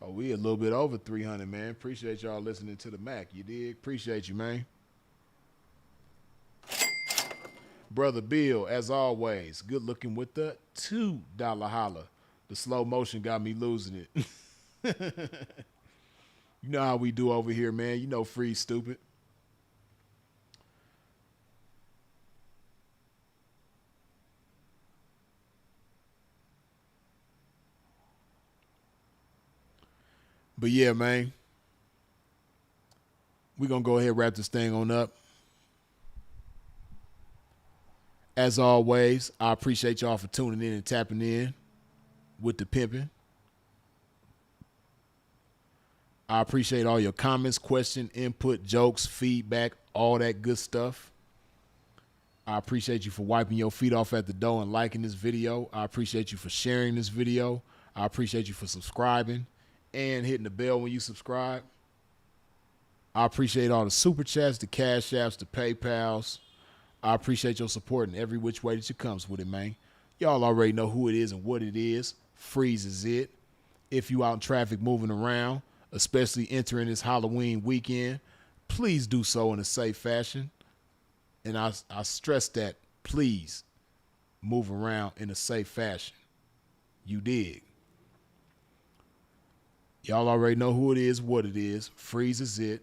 Speaker 1: Oh, we a little bit over 300, man. Appreciate y'all listening to the Mac. You dig? Appreciate you, man. Brother Bill, as always, good looking with the $2 holla. The slow motion got me losing it. You know how we do over here, man. You know, free stupid. But yeah, man, we're going to go ahead and wrap this thing on up. As always, I appreciate y'all for tuning in and tapping in with the pimping. I appreciate all your comments, questions, input, jokes, feedback, all that good stuff. I appreciate you for wiping your feet off at the door and liking this video. I appreciate you for sharing this video. I appreciate you for subscribing and hitting the bell when you subscribe. I appreciate all the super chats, the cash apps, the PayPals. I appreciate your support in every which way that you comes with it, man. Y'all already know who it is and what it is. Freeze is it. If you out in traffic moving around, especially entering this Halloween weekend, please do so in a safe fashion. And I stress that, please move around in a safe fashion. You dig? Y'all already know who it is, what it is. Freeze is it.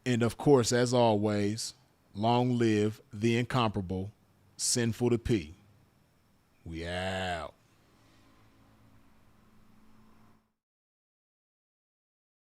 Speaker 1: And of course, as always, long live the incomparable Sinful to P. We out.